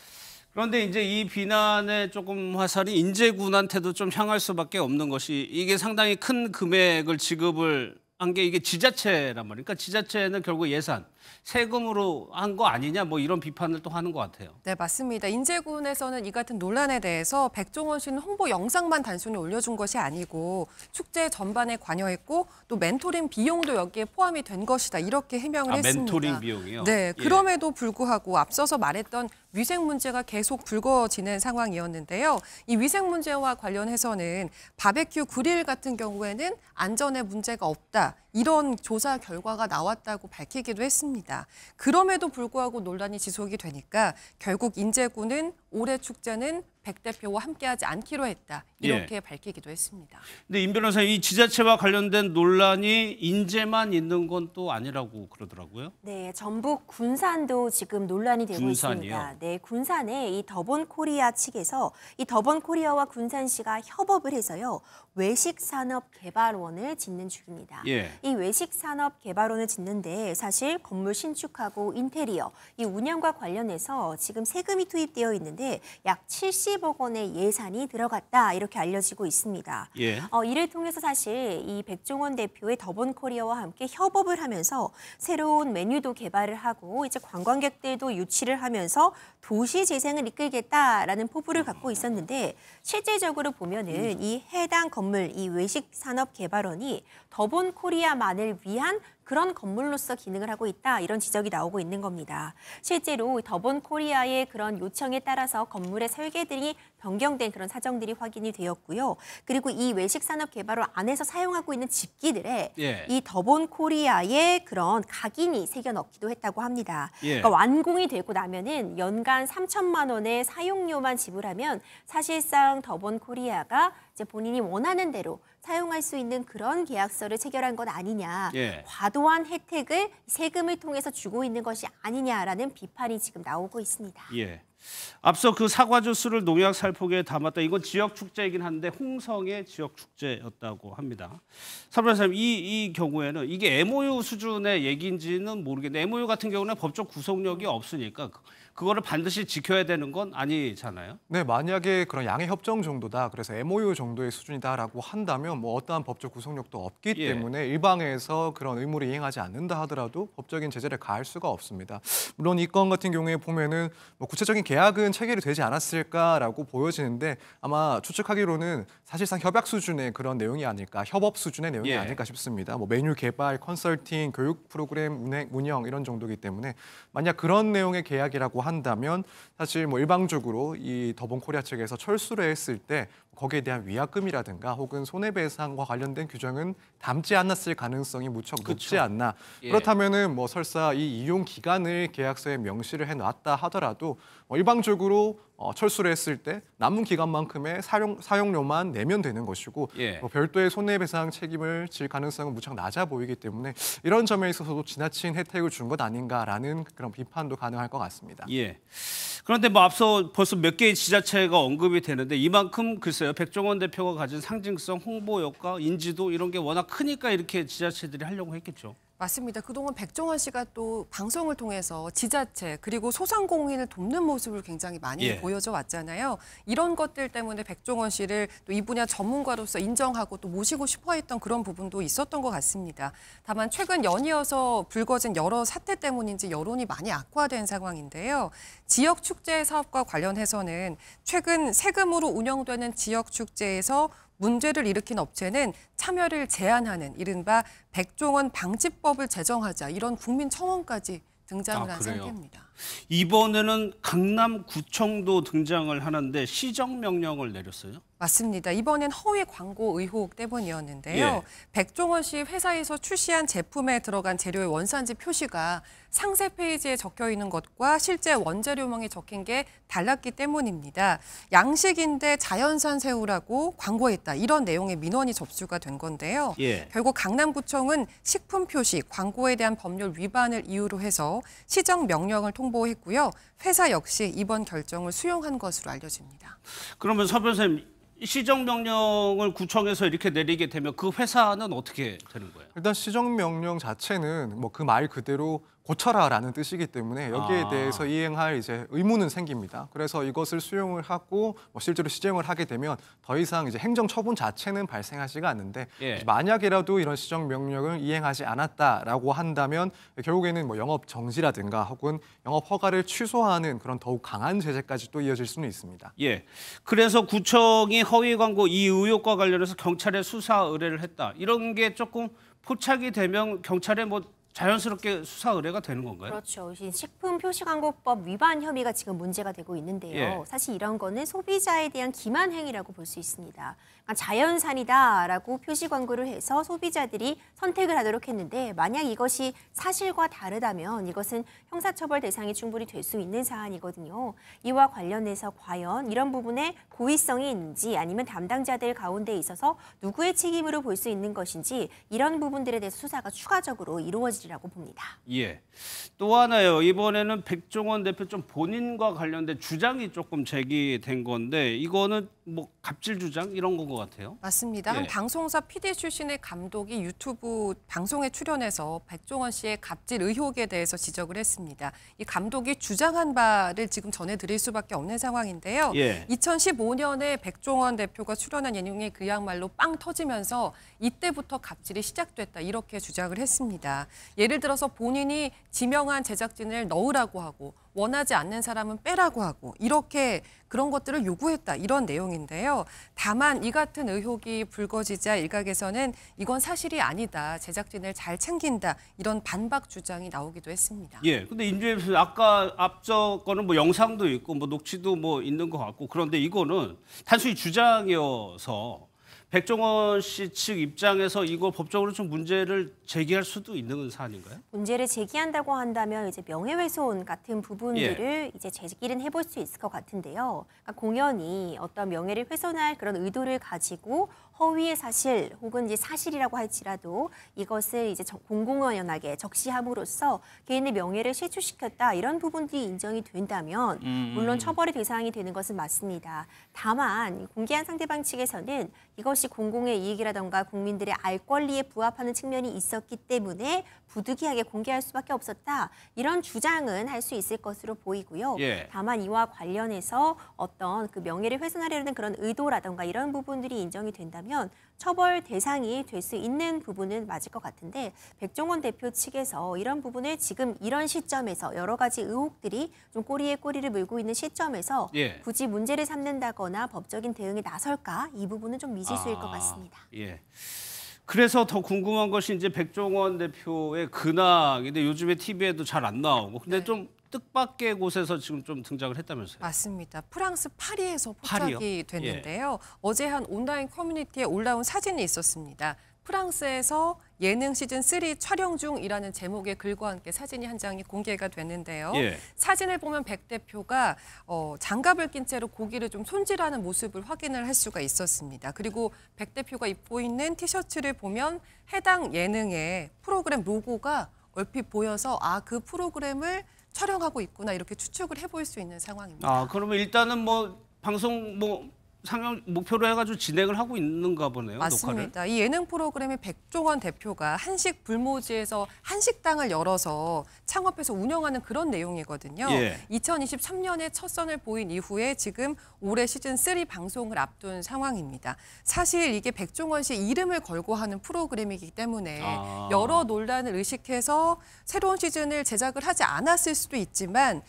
그런데 이제 이 비난의 조금 화살이 인제군한테도 좀 향할 수밖에 없는 것이 이게 상당히 큰 금액을 지급을 한 게 이게 지자체란 말이니까 그러니까 지자체는 결국 예산, 세금으로 한 거 아니냐 뭐 이런 비판을 또 하는 것 같아요. 네, 맞습니다. 인제군에서는 이 같은 논란에 대해서 백종원 씨는 홍보 영상만 단순히 올려준 것이 아니고 축제 전반에 관여했고 또 멘토링 비용도 여기에 포함이 된 것이다. 이렇게 해명을 했습니다. 멘토링 비용이요? 네, 그럼에도 불구하고 앞서서 말했던 위생 문제가 계속 불거지는 상황이었는데요. 이 위생 문제와 관련해서는 바베큐 그릴 같은 경우에는 안전에 문제가 없다. 이런 조사 결과가 나왔다고 밝히기도 했습니다. 그럼에도 불구하고 논란이 지속이 되니까 결국 인제군은 올해 축제는 백 대표와 함께하지 않기로 했다. 이렇게 밝히기도 했습니다. 근데 임 변호사님, 이 지자체와 관련된 논란이 인제만 있는 건 또 아니라고 그러더라고요. 네, 전북 군산도 지금 논란이 되고 있습니다. 네, 군산에 이 더본코리아 측에서 이 더본코리아와 군산시가 협업을 해서요. 외식산업개발원을 짓는 중입니다. 이 외식산업개발원을 짓는데 사실 건물 신축하고 인테리어, 이 운영과 관련해서 지금 세금이 투입되어 있는데 약 70억 원의 예산이 들어갔다 이렇게 알려지고 있습니다. 이를 통해서 사실 이 백종원 대표의 더본코리아와 함께 협업을 하면서 새로운 메뉴도 개발을 하고 이제 관광객들도 유치를 하면서 도시 재생을 이끌겠다라는 포부를 갖고 있었는데 실질적으로 보면은 이 해당 건물, 이 외식산업개발원이 더본코리아만을 위한 그런 건물로서 기능을 하고 있다 이런 지적이 나오고 있는 겁니다. 실제로 더본코리아의 그런 요청에 따라서 건물의 설계들이 변경된 그런 사정들이 확인이 되었고요. 그리고 이 외식산업개발원 안에서 사용하고 있는 집기들에 이 더본코리아의 그런 각인이 새겨 넣기도 했다고 합니다. 그러니까 완공이 되고 나면은 연간 3천만 원의 사용료만 지불하면 사실상 더본코리아가 이제 본인이 원하는 대로 사용할 수 있는 그런 계약서를 체결한 것 아니냐. 과도한 혜택을 세금을 통해서 주고 있는 것이 아니냐라는 비판이 지금 나오고 있습니다. 앞서 그 사과 주스를 농약 살포기에 담았다. 이건 지역 축제이긴 한데 홍성의 지역 축제였다고 합니다. 사무장님, 이 경우에는 이게 MOU 수준의 얘기인지는 모르겠는데 MOU 같은 경우는 법적 구속력이 없으니까 그거를 반드시 지켜야 되는 건 아니잖아요. 네, 만약에 그런 양해 협정 정도다, 그래서 MOU 정도의 수준이다라고 한다면 뭐 어떠한 법적 구속력도 없기 때문에 일방에서 그런 의무를 이행하지 않는다 하더라도 법적인 제재를 가할 수가 없습니다. 물론 이 건 같은 경우에 보면은 뭐 구체적인 계약은 체결이 되지 않았을까라고 보여지는데 아마 추측하기로는 사실상 협약 수준의 그런 내용이 아닐까, 협업 수준의 내용이 아닐까 싶습니다. 뭐 메뉴 개발, 컨설팅, 교육 프로그램 운영 이런 정도이기 때문에 만약 그런 내용의 계약이라고 한다면 사실 뭐 일방적으로 이 더본코리아 측에서 철수를 했을 때 거기에 대한 위약금이라든가 혹은 손해배상과 관련된 규정은 담지 않았을 가능성이 무척 높지 않나. 그렇다면은 뭐 설사 이 이용 기간을 계약서에 명시를 해놨다 하더라도 일방적으로 철수를 했을 때 남은 기간만큼의 사용료만 내면 되는 것이고 뭐 별도의 손해배상 책임을 질 가능성은 무척 낮아 보이기 때문에 이런 점에 있어서도 지나친 혜택을 준 것 아닌가라는 그런 비판도 가능할 것 같습니다. 그런데 뭐 앞서 벌써 몇 개의 지자체가 언급이 되는데 이만큼 글쎄요, 백종원 대표가 가진 상징성, 홍보 효과, 인지도 이런 게 워낙 크니까 이렇게 지자체들이 하려고 했겠죠. 맞습니다. 그동안 백종원 씨가 또 방송을 통해서 지자체 그리고 소상공인을 돕는 모습을 굉장히 많이 보여줘 왔잖아요. 이런 것들 때문에 백종원 씨를 또 이 분야 전문가로서 인정하고 또 모시고 싶어 했던 그런 부분도 있었던 것 같습니다. 다만 최근 연이어서 불거진 여러 사태 때문인지 여론이 많이 악화된 상황인데요. 지역 축제 사업과 관련해서는 최근 세금으로 운영되는 지역 축제에서 문제를 일으킨 업체는 참여를 제한하는 이른바 백종원 방지법을 제정하자 이런 국민청원까지 등장을 한 상태입니다. 이번에는 강남구청도 등장을 하는데 시정명령을 내렸어요? 맞습니다. 이번엔 허위 광고 의혹 때문이었는데요. 백종원 씨 회사에서 출시한 제품에 들어간 재료의 원산지 표시가 상세 페이지에 적혀 있는 것과 실제 원재료명이 적힌 게 달랐기 때문입니다. 양식인데 자연산 새우라고 광고했다. 이런 내용의 민원이 접수가 된 건데요. 결국 강남구청은 식품 표시, 광고에 대한 법률 위반을 이유로 해서 시정 명령을 통보했고요. 회사 역시 이번 결정을 수용한 것으로 알려집니다. 그러면 서 변호사님, 시정명령을 구청에서 이렇게 내리게 되면 그 회사는 어떻게 되는 거예요? 일단 시정명령 자체는 뭐 그 말 그대로 고쳐라라는 뜻이기 때문에 여기에 대해서 이행할 이제 의무는 생깁니다. 그래서 이것을 수용을 하고 뭐 실제로 시정을 하게 되면 더 이상 이제 행정 처분 자체는 발생하지가 않는데 만약이라도 이런 시정 명령을 이행하지 않았다라고 한다면 결국에는 뭐 영업 정지라든가 혹은 영업 허가를 취소하는 그런 더욱 강한 제재까지 또 이어질 수는 있습니다. 그래서 구청이 허위 광고 이 의혹과 관련해서 경찰에 수사 의뢰를 했다. 이런 게 조금 포착이 되면 경찰에 뭐 자연스럽게 수사 의뢰가 되는 건가요? 그렇죠. 식품표시광고법 위반 혐의가 지금 문제가 되고 있는데요. 사실 이런 거는 소비자에 대한 기만 행위라고 볼 수 있습니다. 그러니까 자연산이다라고 표시 광고를 해서 소비자들이 선택을 하도록 했는데 만약 이것이 사실과 다르다면 이것은 형사처벌 대상이 충분히 될 수 있는 사안이거든요. 이와 관련해서 과연 이런 부분에 고의성이 있는지 아니면 담당자들 가운데 있어서 누구의 책임으로 볼 수 있는 것인지 이런 부분들에 대해서 수사가 추가적으로 이루어지리라고 봅니다. 또 하나요. 이번에는 백종원 대표 좀 본인과 관련된 주장이 조금 제기된 건데 이거는 뭐 갑질 주장 이런 건 것 같아요. 맞습니다. 한 방송사 PD 출신의 감독이 유튜브 방송에 출연해서 백종원 씨의 갑질 의혹에 대해서 지적을 했습니다. 이 감독이 주장한 바를 지금 전해드릴 수밖에 없는 상황인데요. 2015년에 백종원 대표가 출연한 예능이 그야말로 빵 터지면서 이때부터 갑질이 시작됐다 이렇게 주장을 했습니다. 예를 들어서 본인이 지명한 제작진을 넣으라고 하고 원하지 않는 사람은 빼라고 하고 이렇게 그런 것들을 요구했다 이런 내용인데요. 다만 이 같은 의혹이 불거지자 일각에서는 이건 사실이 아니다. 제작진을 잘 챙긴다. 이런 반박 주장이 나오기도 했습니다. 근데 임주혜 선생님 아까 앞서 거는 뭐 영상도 있고 뭐 녹취도 뭐 있는 것 같고 그런데 이거는 단순히 주장이어서 백종원 씨 측 입장에서 이거 법적으로 좀 문제를 제기할 수도 있는 사안인가요? 문제를 제기한다고 한다면 이제 명예훼손 같은 부분들을 이제 제기는 해볼 수 있을 것 같은데요. 그러니까 공연이 어떤 명예를 훼손할 그런 의도를 가지고 허위의 사실 혹은 이제 사실이라고 할지라도 이것을 이제 공공연하게 적시함으로써 개인의 명예를 실추시켰다 이런 부분들이 인정이 된다면 물론 처벌의 대상이 되는 것은 맞습니다. 다만 공개한 상대방 측에서는 이것이 공공의 이익이라던가 국민들의 알 권리에 부합하는 측면이 있었기 때문에 부득이하게 공개할 수밖에 없었다. 이런 주장은 할 수 있을 것으로 보이고요. 예. 다만 이와 관련해서 어떤 그 명예를 훼손하려는 그런 의도라던가 이런 부분들이 인정이 된다면 처벌 대상이 될 수 있는 부분은 맞을 것 같은데 백종원 대표 측에서 이런 부분을 지금 이런 시점에서 여러 가지 의혹들이 좀 꼬리에 꼬리를 물고 있는 시점에서 예. 굳이 문제를 삼는다거나 법적인 대응에 나설까? 이 부분은 좀 미지수일 것 같습니다. 예. 그래서 더 궁금한 것이 이제 백종원 대표의 근황인데 요즘에 TV에도 잘 안 나오고 근데 좀 뜻밖의 곳에서 지금 좀 등장을 했다면서요? 맞습니다. 프랑스 파리에서 파리요? 포착이 됐는데요. 어제 한 온라인 커뮤니티에 올라온 사진이 있었습니다. 프랑스에서 예능 시즌 3 촬영 중이라는 제목의 글과 함께 사진이 한 장이 공개가 됐는데요. 예. 사진을 보면 백 대표가 장갑을 낀 채로 고기를 좀 손질하는 모습을 확인을 할 수가 있었습니다. 그리고 백 대표가 입고 있는 티셔츠를 보면 해당 예능의 프로그램 로고가 얼핏 보여서 그 프로그램을 촬영하고 있구나 이렇게 추측을 해볼 수 있는 상황입니다. 그러면 일단은 뭐 방송 상영 목표로 해가지고 진행을 하고 있는가 보네요. 맞습니다. 녹화를. 이 예능 프로그램의 백종원 대표가 한식 불모지에서 한식당을 열어서 창업해서 운영하는 그런 내용이거든요. 예. 2023년에 첫 선을 보인 이후에 지금 올해 시즌 3 방송을 앞둔 상황입니다. 사실 이게 백종원 씨 이름을 걸고 하는 프로그램이기 때문에 여러 논란을 의식해서 새로운 시즌을 제작을 하지 않았을 수도 있지만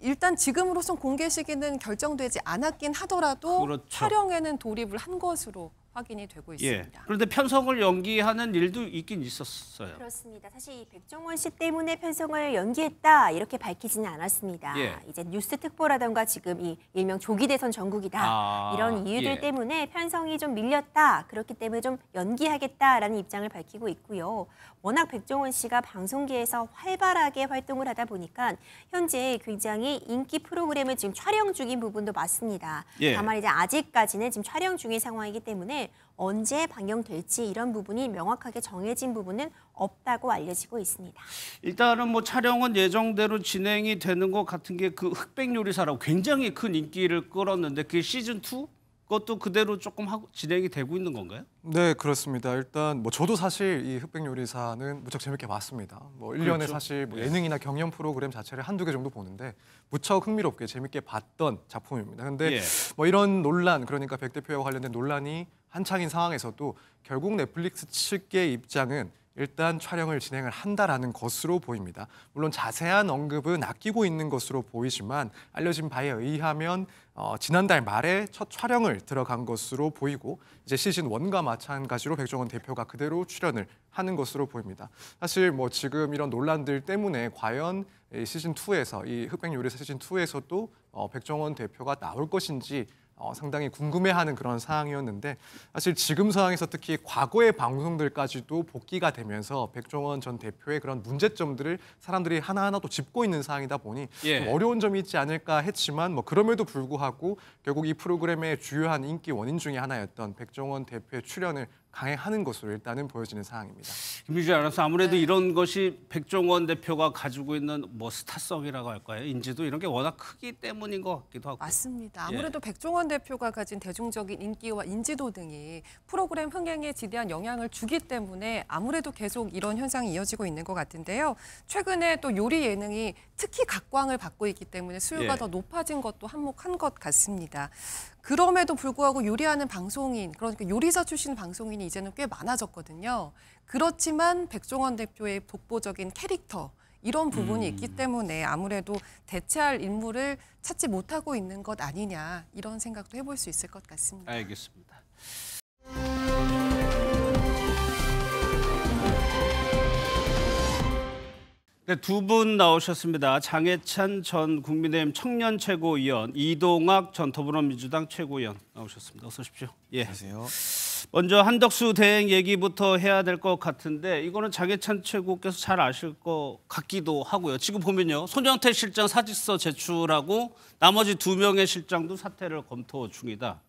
일단 지금으로선 공개 시기는 결정되지 않았긴 하더라도 그렇죠. 촬영에는 돌입을 한 것으로 확인이 되고 있습니다. 예. 그런데 편성을 연기하는 일도 있긴 있었어요. 그렇습니다. 사실 이 백종원 씨 때문에 편성을 연기했다 이렇게 밝히지는 않았습니다. 예. 이제 뉴스 특보라던가 지금 이 일명 조기 대선 전국이다 이런 이유들 예. 때문에 편성이 좀 밀렸다 그렇기 때문에 좀 연기하겠다라는 입장을 밝히고 있고요. 워낙 백종원 씨가 방송계에서 활발하게 활동을 하다 보니까 현재 굉장히 인기 프로그램을 지금 촬영 중인 부분도 맞습니다. 예. 다만 이제 아직까지는 지금 촬영 중인 상황이기 때문에 언제 방영될지 이런 부분이 명확하게 정해진 부분은 없다고 알려지고 있습니다. 일단은 뭐 촬영은 예정대로 진행이 되는 것 같은 게 그 흑백 요리사라고 굉장히 큰 인기를 끌었는데 그게 시즌 2? 그것도 그대로 조금 하고 진행이 되고 있는 건가요? 네, 그렇습니다. 일단 뭐 저도 사실 이 흑백 요리사는 무척 재밌게 봤습니다. 뭐 1년에 그렇죠. 사실 뭐 예능이나 경연 프로그램 자체를 한두 개 정도 보는데 무척 흥미롭게 재밌게 봤던 작품입니다. 근데 예. 뭐 이런 논란, 그러니까 백 대표와 관련된 논란이 한창인 상황에서도 결국 넷플릭스 측의 입장은 일단 촬영을 진행을 한다라는 것으로 보입니다. 물론 자세한 언급은 아끼고 있는 것으로 보이지만 알려진 바에 의하면 지난달 말에 첫 촬영을 들어간 것으로 보이고 이제 시즌 1과 마찬가지로 백종원 대표가 그대로 출연을 하는 것으로 보입니다. 사실 뭐 지금 이런 논란들 때문에 과연 시즌 2에서 이 흑백 요리사 시즌 2에서도 백종원 대표가 나올 것인지 상당히 궁금해하는 그런 상황이었는데 사실 지금 상황에서 특히 과거의 방송들까지도 복귀가 되면서 백종원 전 대표의 그런 문제점들을 사람들이 하나하나 또 짚고 있는 상황이다 보니 예. 좀 어려운 점이 있지 않을까 했지만 뭐 그럼에도 불구하고 결국 이 프로그램의 주요한 인기 원인 중에 하나였던 백종원 대표의 출연을 강행하는 것으로 일단은 보여지는 상황입니다. 김유지 아나운서 아무래도 이런 것이 백종원 대표가 가지고 있는 뭐 스타성이라고 할까요? 인지도 이런 게 워낙 크기 때문인 것 같기도 하고. 맞습니다. 아무래도 백종원 대표가 가진 대중적인 인기와 인지도 등이 프로그램 흥행에 지대한 영향을 주기 때문에 아무래도 계속 이런 현상이 이어지고 있는 것 같은데요. 최근에 또 요리 예능이 특히 각광을 받고 있기 때문에 수요가 예. 더 높아진 것도 한몫한 것 같습니다. 그럼에도 불구하고 요리하는 방송인, 그러니까 요리사 출신 방송인이 이제는 꽤 많아졌거든요. 그렇지만 백종원 대표의 독보적인 캐릭터, 이런 부분이 있기 때문에 아무래도 대체할 인물을 찾지 못하고 있는 것 아니냐 이런 생각도 해볼 수 있을 것 같습니다. 알겠습니다. 네, 두 분 나오셨습니다. 장해찬 전 국민의힘 청년 최고위원, 이동학 전 더불어민주당 최고위원 나오셨습니다. 어서 오십시오. 예. 안녕하세요. 먼저 한덕수 대행 얘기부터 해야 될 것 같은데 이거는 장해찬 최고께서 잘 아실 것 같기도 하고요. 지금 보면요. 손영태 실장 사직서 제출하고 나머지 2명의 실장도 사퇴를 검토 중이다.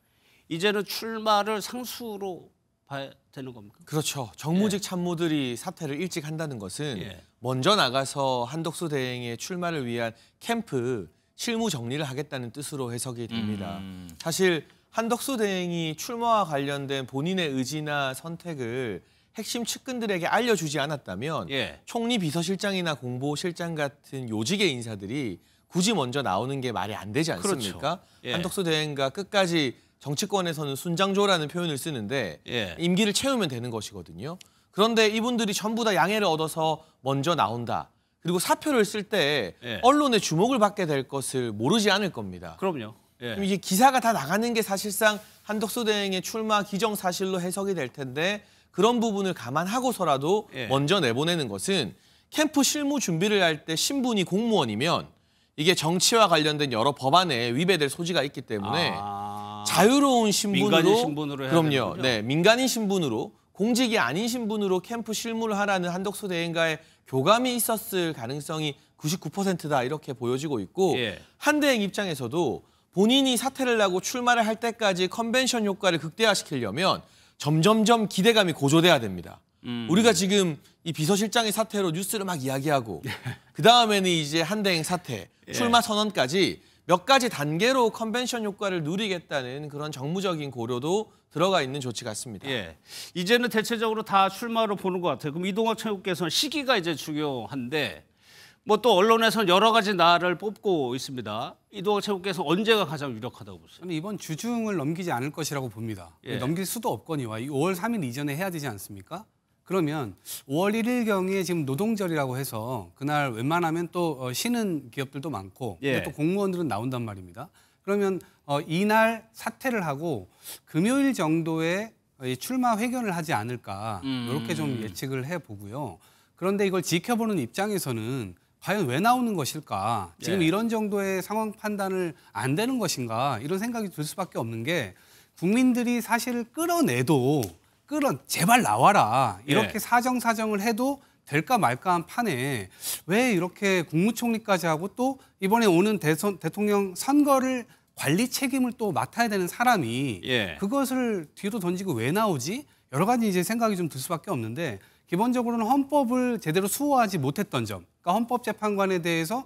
이제는 출마를 상수로 봐야 되는 겁니까? 그렇죠. 정무직 참모들이 사퇴를 일찍 한다는 것은 먼저 나가서 한덕수 대행의 출마를 위한 캠프 실무 정리를 하겠다는 뜻으로 해석이 됩니다. 사실 한덕수 대행이 출마와 관련된 본인의 의지나 선택을 핵심 측근들에게 알려주지 않았다면 총리 비서실장이나 공보실장 같은 요직의 인사들이 굳이 먼저 나오는 게 말이 안 되지 않습니까? 그렇죠. 한덕수 대행과 끝까지 정치권에서는 순장조라는 표현을 쓰는데 임기를 채우면 되는 것이거든요. 그런데 이분들이 전부 다 양해를 얻어서 먼저 나온다. 그리고 사표를 쓸 때 언론의 주목을 받게 될 것을 모르지 않을 겁니다. 그럼요. 그럼 이게 기사가 다 나가는 게 사실상 한덕수 대행의 출마 기정사실로 해석이 될 텐데 그런 부분을 감안하고서라도 먼저 내보내는 것은 캠프 실무 준비를 할 때 신분이 공무원이면 이게 정치와 관련된 여러 법안에 위배될 소지가 있기 때문에 자유로운 신분으로 민간인 신분으로 해야 그럼요. 되는군요. 네, 민간인 신분으로 공직이 아닌 신분으로 캠프 실무를 하라는 한덕수 대행과의 교감이 있었을 가능성이 99%다 이렇게 보여지고 있고 한 대행 입장에서도 본인이 사퇴를 하고 출마를 할 때까지 컨벤션 효과를 극대화시키려면 점점점 기대감이 고조돼야 됩니다. 우리가 지금 이 비서실장의 사퇴로 뉴스를 막 이야기하고 그다음에는 이제 한 대행 사퇴, 출마 선언까지 몇 가지 단계로 컨벤션 효과를 누리겠다는 그런 정무적인 고려도 들어가 있는 조치 같습니다. 이제는 대체적으로 다 출마로 보는 것 같아요. 그럼 이동학 최고께서는 시기가 이제 중요한데 뭐 또 언론에서는 여러 가지 날을 뽑고 있습니다. 이동학 최고께서 언제가 가장 유력하다고 보세요? 저는 이번 주중을 넘기지 않을 것이라고 봅니다. 넘길 수도 없거니와 5월 3일 이전에 해야 되지 않습니까? 그러면 5월 1일경에 지금 노동절이라고 해서 그날 웬만하면 또 쉬는 기업들도 많고 또 공무원들은 나온단 말입니다. 그러면 이날 사퇴를 하고 금요일 정도에 출마 회견을 하지 않을까 이렇게 좀 예측을 해보고요. 그런데 이걸 지켜보는 입장에서는 과연 왜 나오는 것일까? 지금 이런 정도의 상황 판단을 안 되는 것인가? 이런 생각이 들 수밖에 없는 게 국민들이 사실 끌어내도 제발 나와라. 이렇게 사정을 해도 될까 말까 한 판에 왜 이렇게 국무총리까지 하고 또 이번에 오는 대통령 선거를 관리 책임을 또 맡아야 되는 사람이 그것을 뒤로 던지고 왜 나오지? 여러 가지 이제 생각이 좀 들 수밖에 없는데 기본적으로는 헌법을 제대로 수호하지 못했던 점. 그러니까 헌법재판관에 대해서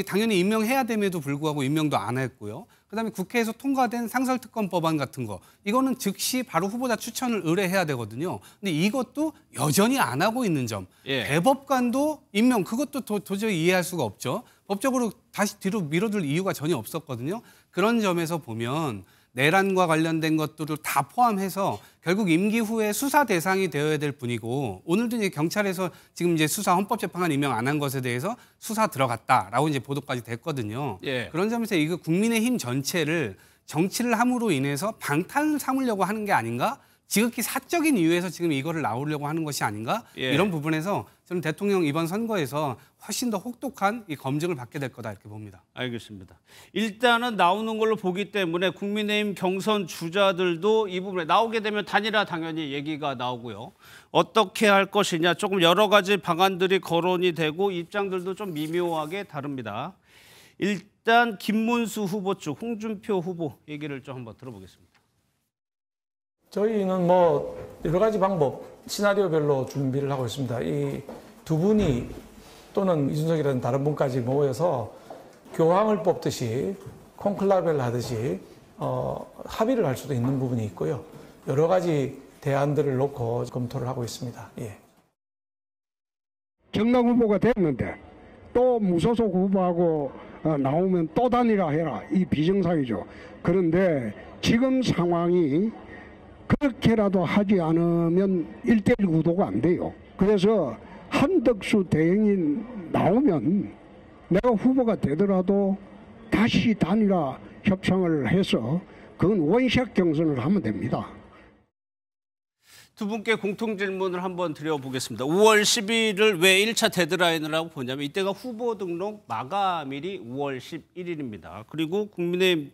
당연히 임명해야 됨에도 불구하고 임명도 안 했고요. 그다음에 국회에서 통과된 상설특검 법안 같은 거. 이거는 즉시 바로 후보자 추천을 의뢰해야 되거든요. 근데 이것도 여전히 안 하고 있는 점. 대법관도 임명, 그것도 도저히 이해할 수가 없죠. 법적으로 다시 뒤로 밀어둘 이유가 전혀 없었거든요. 그런 점에서 보면 내란과 관련된 것들을 다 포함해서 결국 임기 후에 수사 대상이 되어야 될 분이고 오늘도 이제 경찰에서 지금 이제 수사 헌법재판관 임명 안 한 것에 대해서 수사 들어갔다라고 이제 보도까지 됐거든요. 그런 점에서 이거 국민의힘 전체를 정치를 함으로 인해서 방탄을 삼으려고 하는 게 아닌가? 지극히 사적인 이유에서 지금 이거를 나오려고 하는 것이 아닌가? 이런 부분에서 저는 대통령 이번 선거에서 훨씬 더 혹독한 이 검증을 받게 될 거다 이렇게 봅니다. 알겠습니다. 일단은 나오는 걸로 보기 때문에 국민의힘 경선 주자들도 이 부분에 나오게 되면 단일화 당연히 얘기가 나오고요. 어떻게 할 것이냐 조금 여러 가지 방안들이 거론이 되고 입장들도 좀 미묘하게 다릅니다. 일단 김문수 후보 쪽 홍준표 후보 얘기를 좀 한번 들어보겠습니다. 저희는 뭐 여러 가지 방법, 시나리오별로 준비를 하고 있습니다. 이 두 분이 또는 이준석이라는 다른 분까지 모여서 교황을 뽑듯이 콘클라베를 하듯이 합의를 할 수도 있는 부분이 있고요. 여러 가지 대안들을 놓고 검토를 하고 있습니다. 정당 후보가 됐는데 또 무소속 후보하고 나오면 또 단일화해라. 이 비정상이죠. 그런데 지금 상황이 그렇게라도 하지 않으면 1대1 구도가 안 돼요. 그래서 한덕수 대행이 나오면 내가 후보가 되더라도 다시 단일화 협상을 해서 그건 원샷 경선을 하면 됩니다. 두 분께 공통 질문을 한번 드려보겠습니다. 5월 10일을 왜 1차 데드라인이라고 보냐면 이때가 후보 등록 마감일이 5월 11일입니다. 그리고 국민의힘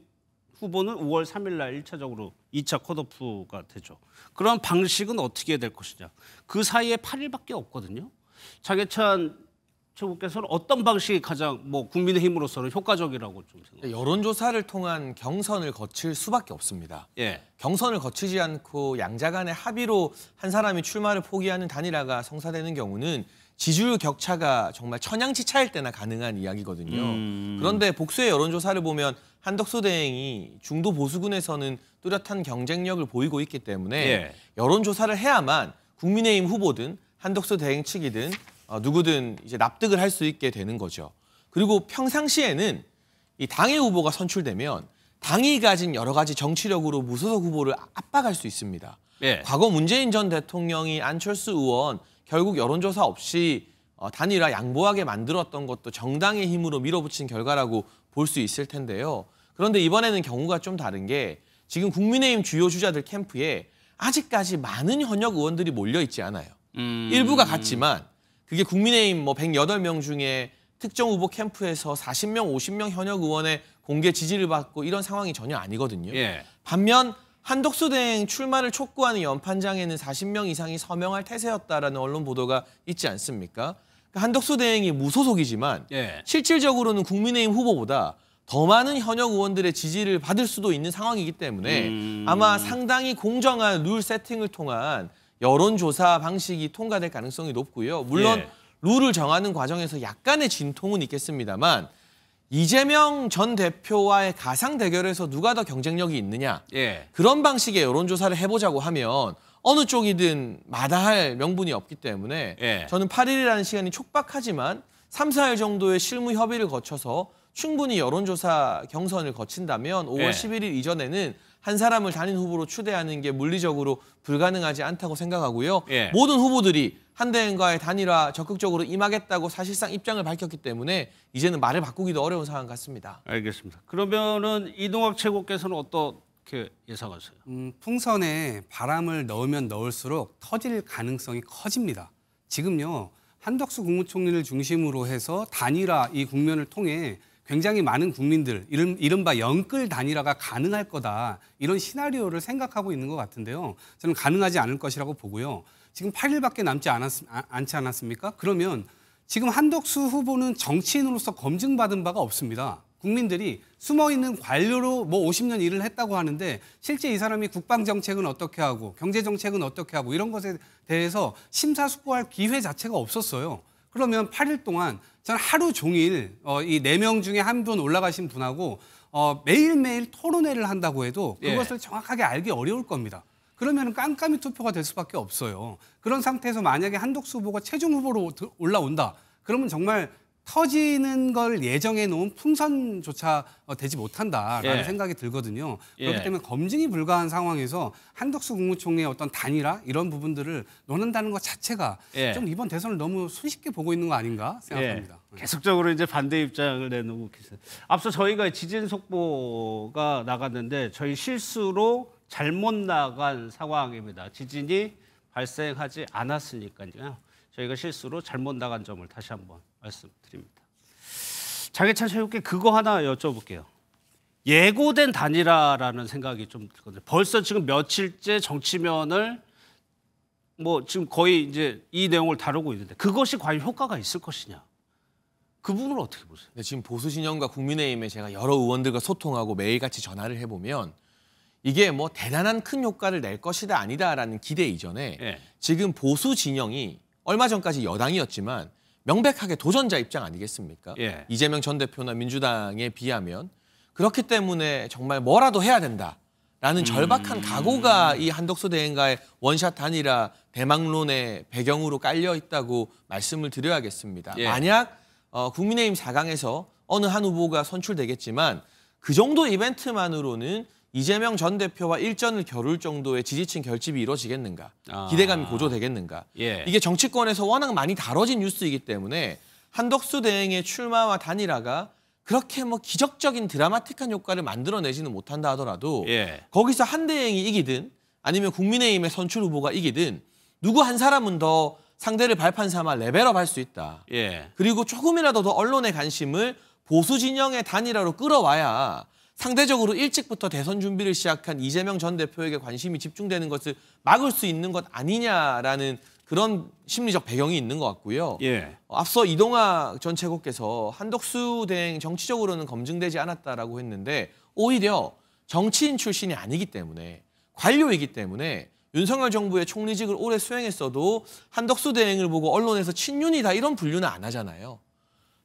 후보는 5월 3일 날 1차적으로 2차 컷오프가 되죠. 그런 방식은 어떻게 될 것이냐. 그 사이에 8일밖에 없거든요. 장해찬 최고께서는 어떤 방식이 가장 뭐 국민의힘으로서는 효과적이라고 좀 생각해요? 여론조사를 통한 경선을 거칠 수밖에 없습니다. 예. 경선을 거치지 않고 양자 간의 합의로 한 사람이 출마를 포기하는 단일화가 성사되는 경우는 지지율 격차가 정말 천양지차일 때나 가능한 이야기거든요. 그런데 복수의 여론조사를 보면 한덕수 대행이 중도 보수군에서는 뚜렷한 경쟁력을 보이고 있기 때문에 예. 여론조사를 해야만 국민의힘 후보든 한덕수 대행 측이든 누구든 이제 납득을 할 수 있게 되는 거죠. 그리고 평상시에는 이 당의 후보가 선출되면 당이 가진 여러 가지 정치력으로 무소속 후보를 압박할 수 있습니다. 예. 과거 문재인 전 대통령이 안철수 의원 결국 여론조사 없이 단일화 양보하게 만들었던 것도 정당의 힘으로 밀어붙인 결과라고 볼 수 있을 텐데요. 그런데 이번에는 경우가 좀 다른 게 지금 국민의힘 주요 주자들 캠프에 아직까지 많은 현역 의원들이 몰려 있지 않아요. 일부가 같지만 그게 국민의힘 뭐 108명 중에 특정 후보 캠프에서 40명, 50명 현역 의원의 공개 지지를 받고 이런 상황이 전혀 아니거든요. 예. 반면 한덕수 대행 출마를 촉구하는 연판장에는 40명 이상이 서명할 태세였다라는 언론 보도가 있지 않습니까? 그러니까 한덕수 대행이 무소속이지만 예. 실질적으로는 국민의힘 후보보다 더 많은 현역 의원들의 지지를 받을 수도 있는 상황이기 때문에 아마 상당히 공정한 룰 세팅을 통한 여론조사 방식이 통과될 가능성이 높고요. 물론 예. 룰을 정하는 과정에서 약간의 진통은 있겠습니다만 이재명 전 대표와의 가상 대결에서 누가 더 경쟁력이 있느냐 예. 그런 방식의 여론조사를 해보자고 하면 어느 쪽이든 마다할 명분이 없기 때문에 예. 저는 8일이라는 시간이 촉박하지만 3, 4일 정도의 실무 협의를 거쳐서 충분히 여론조사 경선을 거친다면 5월 예. 11일 이전에는 한 사람을 단일 후보로 추대하는 게 물리적으로 불가능하지 않다고 생각하고요. 예. 모든 후보들이 한 대행과의 단일화 적극적으로 임하겠다고 사실상 입장을 밝혔기 때문에 이제는 말을 바꾸기도 어려운 상황 같습니다. 알겠습니다. 그러면은 이동학 최고께서는 어떻게 예상하세요? 풍선에 바람을 넣으면 넣을수록 터질 가능성이 커집니다. 지금요. 한덕수 국무총리를 중심으로 해서 단일화 이 국면을 통해 굉장히 많은 국민들, 이른바 영끌 단일화가 가능할 거다. 이런 시나리오를 생각하고 있는 것 같은데요. 저는 가능하지 않을 것이라고 보고요. 지금 8일밖에 남지 않지 않았습니까? 그러면 지금 한덕수 후보는 정치인으로서 검증받은 바가 없습니다. 국민들이 숨어있는 관료로 뭐 50년 일을 했다고 하는데 실제 이 사람이 국방정책은 어떻게 하고 경제정책은 어떻게 하고 이런 것에 대해서 심사숙고할 기회 자체가 없었어요. 그러면 8일 동안 저는 하루 종일 이 4명 중에 한 분 올라가신 분하고 매일매일 토론회를 한다고 해도 그것을 정확하게 알기 어려울 겁니다. 그러면 깜깜이 투표가 될 수밖에 없어요. 그런 상태에서 만약에 한덕수 후보가 최종 후보로 올라온다. 그러면 정말 터지는 걸 예정해 놓은 풍선조차 되지 못한다라는 생각이 들거든요. 그렇기 때문에 검증이 불가한 상황에서 한덕수 국무총리의 어떤 단일화 이런 부분들을 논한다는 것 자체가 좀 이번 대선을 너무 손쉽게 보고 있는 거 아닌가 생각합니다. 계속적으로 이제 반대 입장을 내놓고 계세요. 앞서 저희가 지진 속보가 나갔는데 저희 실수로 잘못 나간 상황입니다. 지진이 발생하지 않았으니까요. 저희가 실수로 잘못 나간 점을 다시 한번 말씀드립니다. 장해찬 최고께 그거 하나 여쭤볼게요. 예고된 단일화라는 생각이 좀 들거든요. 벌써 지금 며칠째 정치면을 뭐 지금 거의 이제 이 내용을 다루고 있는데 그것이 과연 효과가 있을 것이냐? 그 부분을 어떻게 보세요? 네, 지금 보수 진영과 국민의힘에 제가 여러 의원들과 소통하고 매일같이 전화를 해보면 이게 뭐 대단한 큰 효과를 낼 것이다 아니다라는 기대 이전에 지금 보수 진영이 얼마 전까지 여당이었지만 명백하게 도전자 입장 아니겠습니까? 이재명 전 대표나 민주당에 비하면 그렇기 때문에 정말 뭐라도 해야 된다라는 절박한 각오가 이 한덕수 대행과의 원샷 단일화 대망론의 배경으로 깔려 있다고 말씀을 드려야겠습니다. 만약 국민의힘 4강에서 어느 한 후보가 선출되겠지만 그 정도 이벤트만으로는 이재명 전 대표와 일전을 겨룰 정도의 지지층 결집이 이루어지겠는가? 기대감이 고조되겠는가? 이게 정치권에서 워낙 많이 다뤄진 뉴스이기 때문에 한덕수 대행의 출마와 단일화가 그렇게 뭐 기적적인 드라마틱한 효과를 만들어내지는 못한다 하더라도 거기서 한 대행이 이기든 아니면 국민의힘의 선출 후보가 이기든 누구 한 사람은 더 상대를 발판 삼아 레벨업할 수 있다. 그리고 조금이라도 더 언론의 관심을 보수 진영의 단일화로 끌어와야 상대적으로 일찍부터 대선 준비를 시작한 이재명 전 대표에게 관심이 집중되는 것을 막을 수 있는 것 아니냐라는 그런 심리적 배경이 있는 것 같고요. 예. 앞서 이동학 전 최고께서 한덕수 대행 정치적으로는 검증되지 않았다라고 했는데 오히려 정치인 출신이 아니기 때문에 관료이기 때문에 윤석열 정부의 총리직을 오래 수행했어도 한덕수 대행을 보고 언론에서 친윤이다 이런 분류는 안 하잖아요.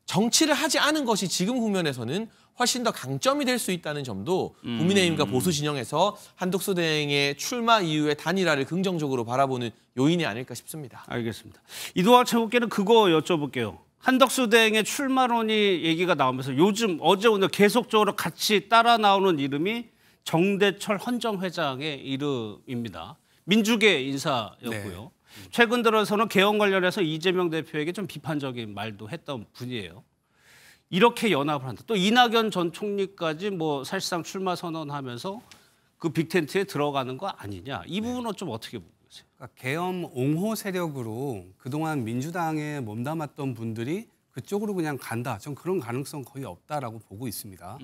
정치를 하지 않은 것이 지금 국면에서는 훨씬 더 강점이 될 수 있다는 점도 국민의힘과 보수 진영에서 한덕수 대행의 출마 이후의 단일화를 긍정적으로 바라보는 요인이 아닐까 싶습니다. 알겠습니다. 이동학 최고께는 그거 여쭤볼게요. 한덕수 대행의 출마론이 얘기가 나오면서 요즘 어제 오늘 계속적으로 같이 따라 나오는 이름이 정대철 헌정회장의 이름입니다. 민주계 인사였고요. 최근 들어서는 개헌 관련해서 이재명 대표에게 좀 비판적인 말도 했던 분이에요. 이렇게 연합을 한다. 또 이낙연 전 총리까지 뭐 사실상 출마 선언하면서 그 빅텐트에 들어가는 거 아니냐. 이 부분은 좀 어떻게 보고 계세요? 그러니까 계엄 옹호 세력으로 그동안 민주당에 몸담았던 분들이 그쪽으로 그냥 간다. 전 그런 가능성 거의 없다라고 보고 있습니다.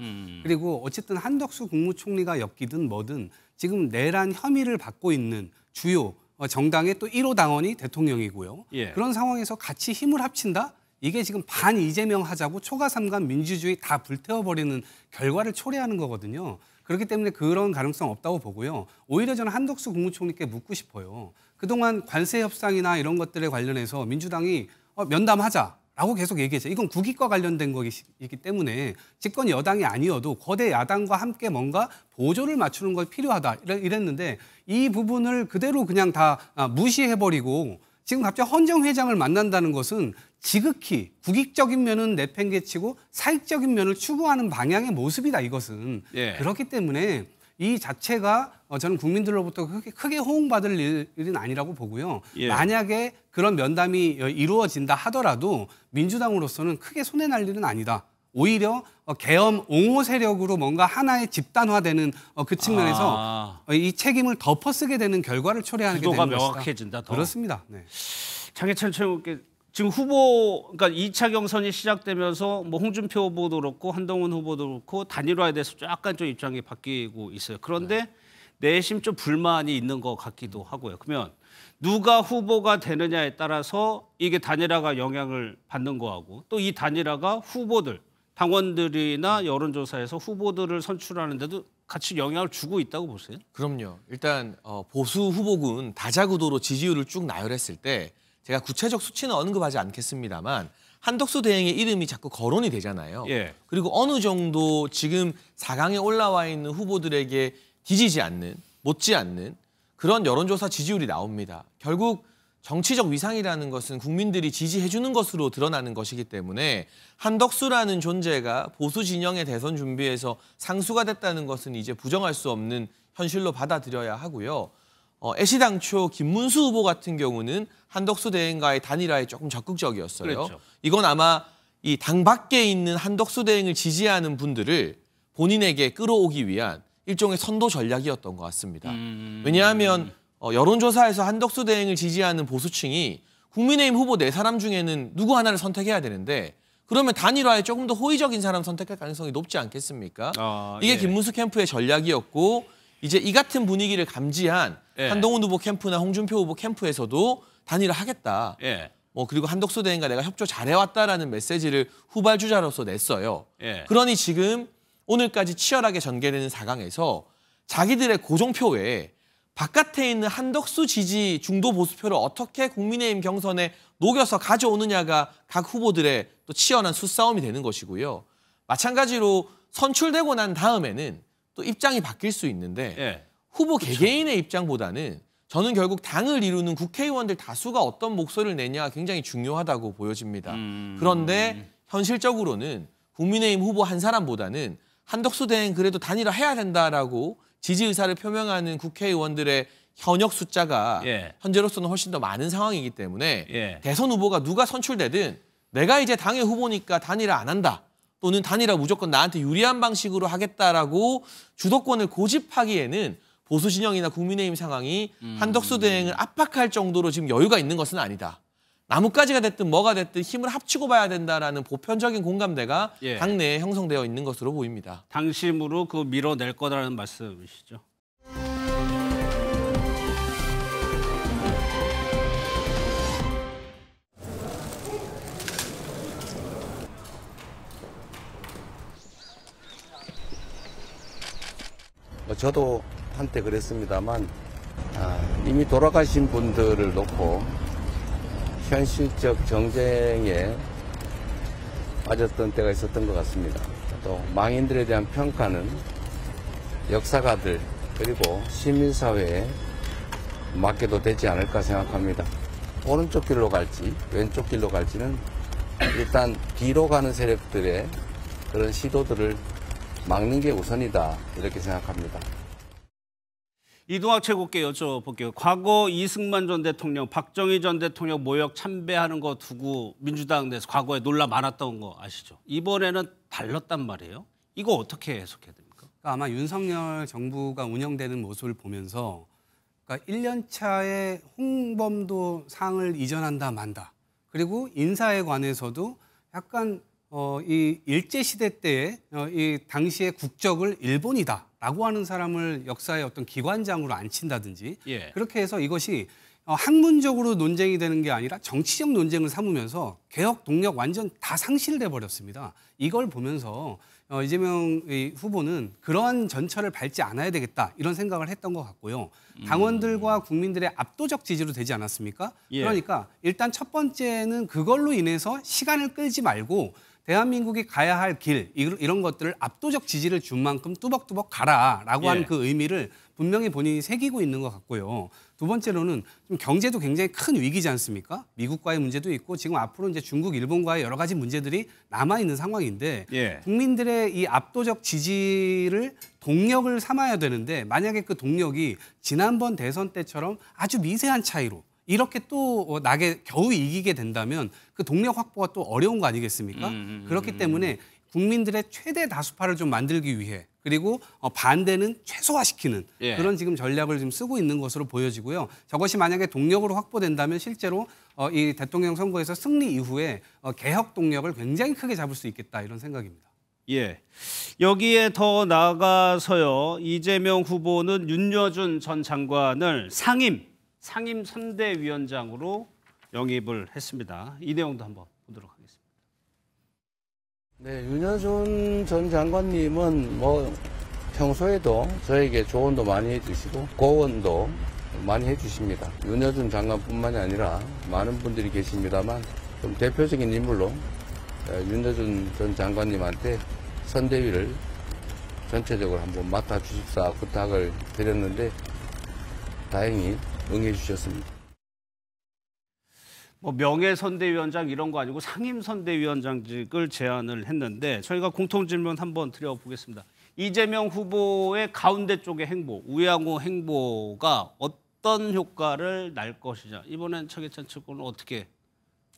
그리고 어쨌든 한덕수 국무총리가 엮이든 뭐든 지금 내란 혐의를 받고 있는 주요 정당의 또 1호 당원이 대통령이고요. 예. 그런 상황에서 같이 힘을 합친다? 이게 지금 반 이재명 하자고 초가삼간 민주주의 다 불태워버리는 결과를 초래하는 거거든요. 그렇기 때문에 그런 가능성 없다고 보고요. 오히려 저는 한덕수 국무총리께 묻고 싶어요. 그동안 관세 협상이나 이런 것들에 관련해서 민주당이 면담하자라고 계속 얘기했죠. 이건 국익과 관련된 것이기 때문에 집권 여당이 아니어도 거대 야당과 함께 뭔가 보조를 맞추는 것 필요하다 이랬는데 이 부분을 그대로 그냥 다 무시해버리고 지금 갑자기 헌정 회장을 만난다는 것은 지극히 국익적인 면은 내팽개치고 사익적인 면을 추구하는 방향의 모습이다 이것은. 예. 그렇기 때문에 이 자체가 저는 국민들로부터 크게 호응받을 일은 아니라고 보고요. 예. 만약에 그런 면담이 이루어진다 하더라도 민주당으로서는 크게 손해날 일은 아니다. 오히려 계엄 옹호 세력으로 뭔가 하나의 집단화되는 그 측면에서 이 책임을 덮어쓰게 되는 결과를 초래하게 되는 것이다. 구도가 명확해진다. 더. 그렇습니다. 네. 장해찬 최고께 지금 후보, 그러니까 2차 경선이 시작되면서 뭐 홍준표 후보도 그렇고 한동훈 후보도 그렇고 단일화에 대해서 약간 좀 입장이 바뀌고 있어요. 그런데 내심 좀 불만이 있는 것 같기도 하고요. 그러면 누가 후보가 되느냐에 따라서 이게 단일화가 영향을 받는 거하고 또 이 단일화가 후보들, 당원들이나 여론조사에서 후보들을 선출하는 데도 같이 영향을 주고 있다고 보세요? 그럼요. 일단 보수 후보군 다자구도로 지지율을 쭉 나열했을 때 제가 구체적 수치는 언급하지 않겠습니다만 한덕수 대행의 이름이 자꾸 거론이 되잖아요. 예. 그리고 어느 정도 지금 4강에 올라와 있는 후보들에게 뒤지지 않는, 못지 않는 그런 여론조사 지지율이 나옵니다. 결국 정치적 위상이라는 것은 국민들이 지지해주는 것으로 드러나는 것이기 때문에 한덕수라는 존재가 보수 진영의 대선 준비에서 상수가 됐다는 것은 이제 부정할 수 없는 현실로 받아들여야 하고요. 애시당초 김문수 후보 같은 경우는 한덕수 대행과의 단일화에 조금 적극적이었어요. 그렇죠. 이건 아마 이 당 밖에 있는 한덕수 대행을 지지하는 분들을 본인에게 끌어오기 위한 일종의 선도 전략이었던 것 같습니다. 왜냐하면 여론조사에서 한덕수 대행을 지지하는 보수층이 국민의힘 후보 4사람 중에는 누구 하나를 선택해야 되는데 그러면 단일화에 조금 더 호의적인 사람 선택할 가능성이 높지 않겠습니까? 이게 예. 김문수 캠프의 전략이었고 이제 이 같은 분위기를 감지한 예. 한동훈 후보 캠프나 홍준표 후보 캠프에서도 단일화 하겠다. 예. 그리고 한덕수 대행과 내가 협조 잘해왔다라는 메시지를 후발주자로서 냈어요. 예. 그러니 지금 오늘까지 치열하게 전개되는 4강에서 자기들의 고정표 외에 바깥에 있는 한덕수 지지 중도 보수표를 어떻게 국민의힘 경선에 녹여서 가져오느냐가 각 후보들의 또 치열한 수싸움이 되는 것이고요. 마찬가지로 선출되고 난 다음에는 또 입장이 바뀔 수 있는데 예. 후보 개개인의 입장보다는 저는 결국 당을 이루는 국회의원들 다수가 어떤 목소리를 내냐가 굉장히 중요하다고 보여집니다. 그런데 현실적으로는 국민의힘 후보 한 사람보다는 한덕수 대행 그래도 단일화 해야 된다라고 지지 의사를 표명하는 국회의원들의 현역 숫자가 예. 현재로서는 훨씬 더 많은 상황이기 때문에 예. 대선 후보가 누가 선출되든 내가 이제 당의 후보니까 단일화 안 한다. 또는 단일화 무조건 나한테 유리한 방식으로 하겠다라고 주도권을 고집하기에는 보수 진영이나 국민의힘 상황이 한덕수 대행을 압박할 정도로 지금 여유가 있는 것은 아니다. 나뭇가지가 됐든 뭐가 됐든 힘을 합치고 봐야 된다라는 보편적인 공감대가 예. 당내에 형성되어 있는 것으로 보입니다. 당심으로 그 밀어낼 거라는 말씀이시죠? 저도 한때 그랬습니다만 이미 돌아가신 분들을 놓고 현실적 정쟁에 빠졌던 때가 있었던 것 같습니다. 또 망인들에 대한 평가는 역사가들 그리고 시민사회에 맡겨도 되지 않을까 생각합니다. 오른쪽 길로 갈지 왼쪽 길로 갈지는 일단 뒤로 가는 세력들의 그런 시도들을 막는 게 우선이다 이렇게 생각합니다. 이동학 최고께 여쭤볼게요. 과거 이승만 전 대통령, 박정희 전 대통령 모욕 참배하는 거 두고 민주당 내에서 과거에 논란 많았던 거 아시죠? 이번에는 달랐단 말이에요. 이거 어떻게 해석해야 됩니까? 아마 윤석열 정부가 운영되는 모습을 보면서 그러니까 1년 차에 홍범도 상을 이전한다 만다. 그리고 인사에 관해서도 약간 이 일제시대 때의 이 당시의 국적을 일본이다라고 하는 사람을 역사의 어떤 기관장으로 앉힌다든지 그렇게 해서 이것이 학문적으로 논쟁이 되는 게 아니라 정치적 논쟁을 삼으면서 개혁 동력 완전 다 상실돼 버렸습니다. 이걸 보면서 이재명 후보는 그러한 전철을 밟지 않아야 되겠다 이런 생각을 했던 것 같고요. 당원들과 국민들의 압도적 지지로 되지 않았습니까? 그러니까 일단 첫 번째는 그걸로 인해서 시간을 끌지 말고 대한민국이 가야 할 길 이런 것들을 압도적 지지를 준 만큼 뚜벅뚜벅 가라라고 하는 그 의미를 분명히 본인이 새기고 있는 것 같고요. 두 번째로는 좀 경제도 굉장히 큰 위기지 않습니까? 미국과의 문제도 있고 지금 앞으로 이제 중국, 일본과의 여러 가지 문제들이 남아 있는 상황인데 국민들의 이 압도적 지지를 동력을 삼아야 되는데 만약에 그 동력이 지난번 대선 때처럼 아주 미세한 차이로 이렇게 또 나게 겨우 이기게 된다면 그 동력 확보가 또 어려운 거 아니겠습니까? 그렇기 때문에 국민들의 최대 다수파를 좀 만들기 위해 그리고 반대는 최소화시키는 그런 지금 전략을 지금 쓰고 있는 것으로 보여지고요. 저것이 만약에 동력으로 확보된다면 실제로 이 대통령 선거에서 승리 이후에 개혁 동력을 굉장히 크게 잡을 수 있겠다 이런 생각입니다. 여기에 더 나아가서요. 이재명 후보는 윤여준 전 장관을 상임 선대위원장으로 영입을 했습니다. 이 내용도 한번 보도록 하겠습니다. 네, 윤여준 전 장관님은 평소에도 저에게 조언도 많이 해주시고 고언도 많이 해주십니다. 윤여준 장관뿐만이 아니라 많은 분들이 계십니다만 좀 대표적인 인물로 윤여준 전 장관님한테 선대위를 전체적으로 한번 맡아주십사 부탁을 드렸는데 다행히 응해 주셨습니다. 명예선대위원장 이런 거 아니고 상임선대위원장직을 제안을 했는데 저희가 공통질문 한번 드려보겠습니다. 이재명 후보의 가운데 쪽의 행보, 우양호 행보가 어떤 효과를 날 것이냐. 이번엔 차기찬 측은 어떻게?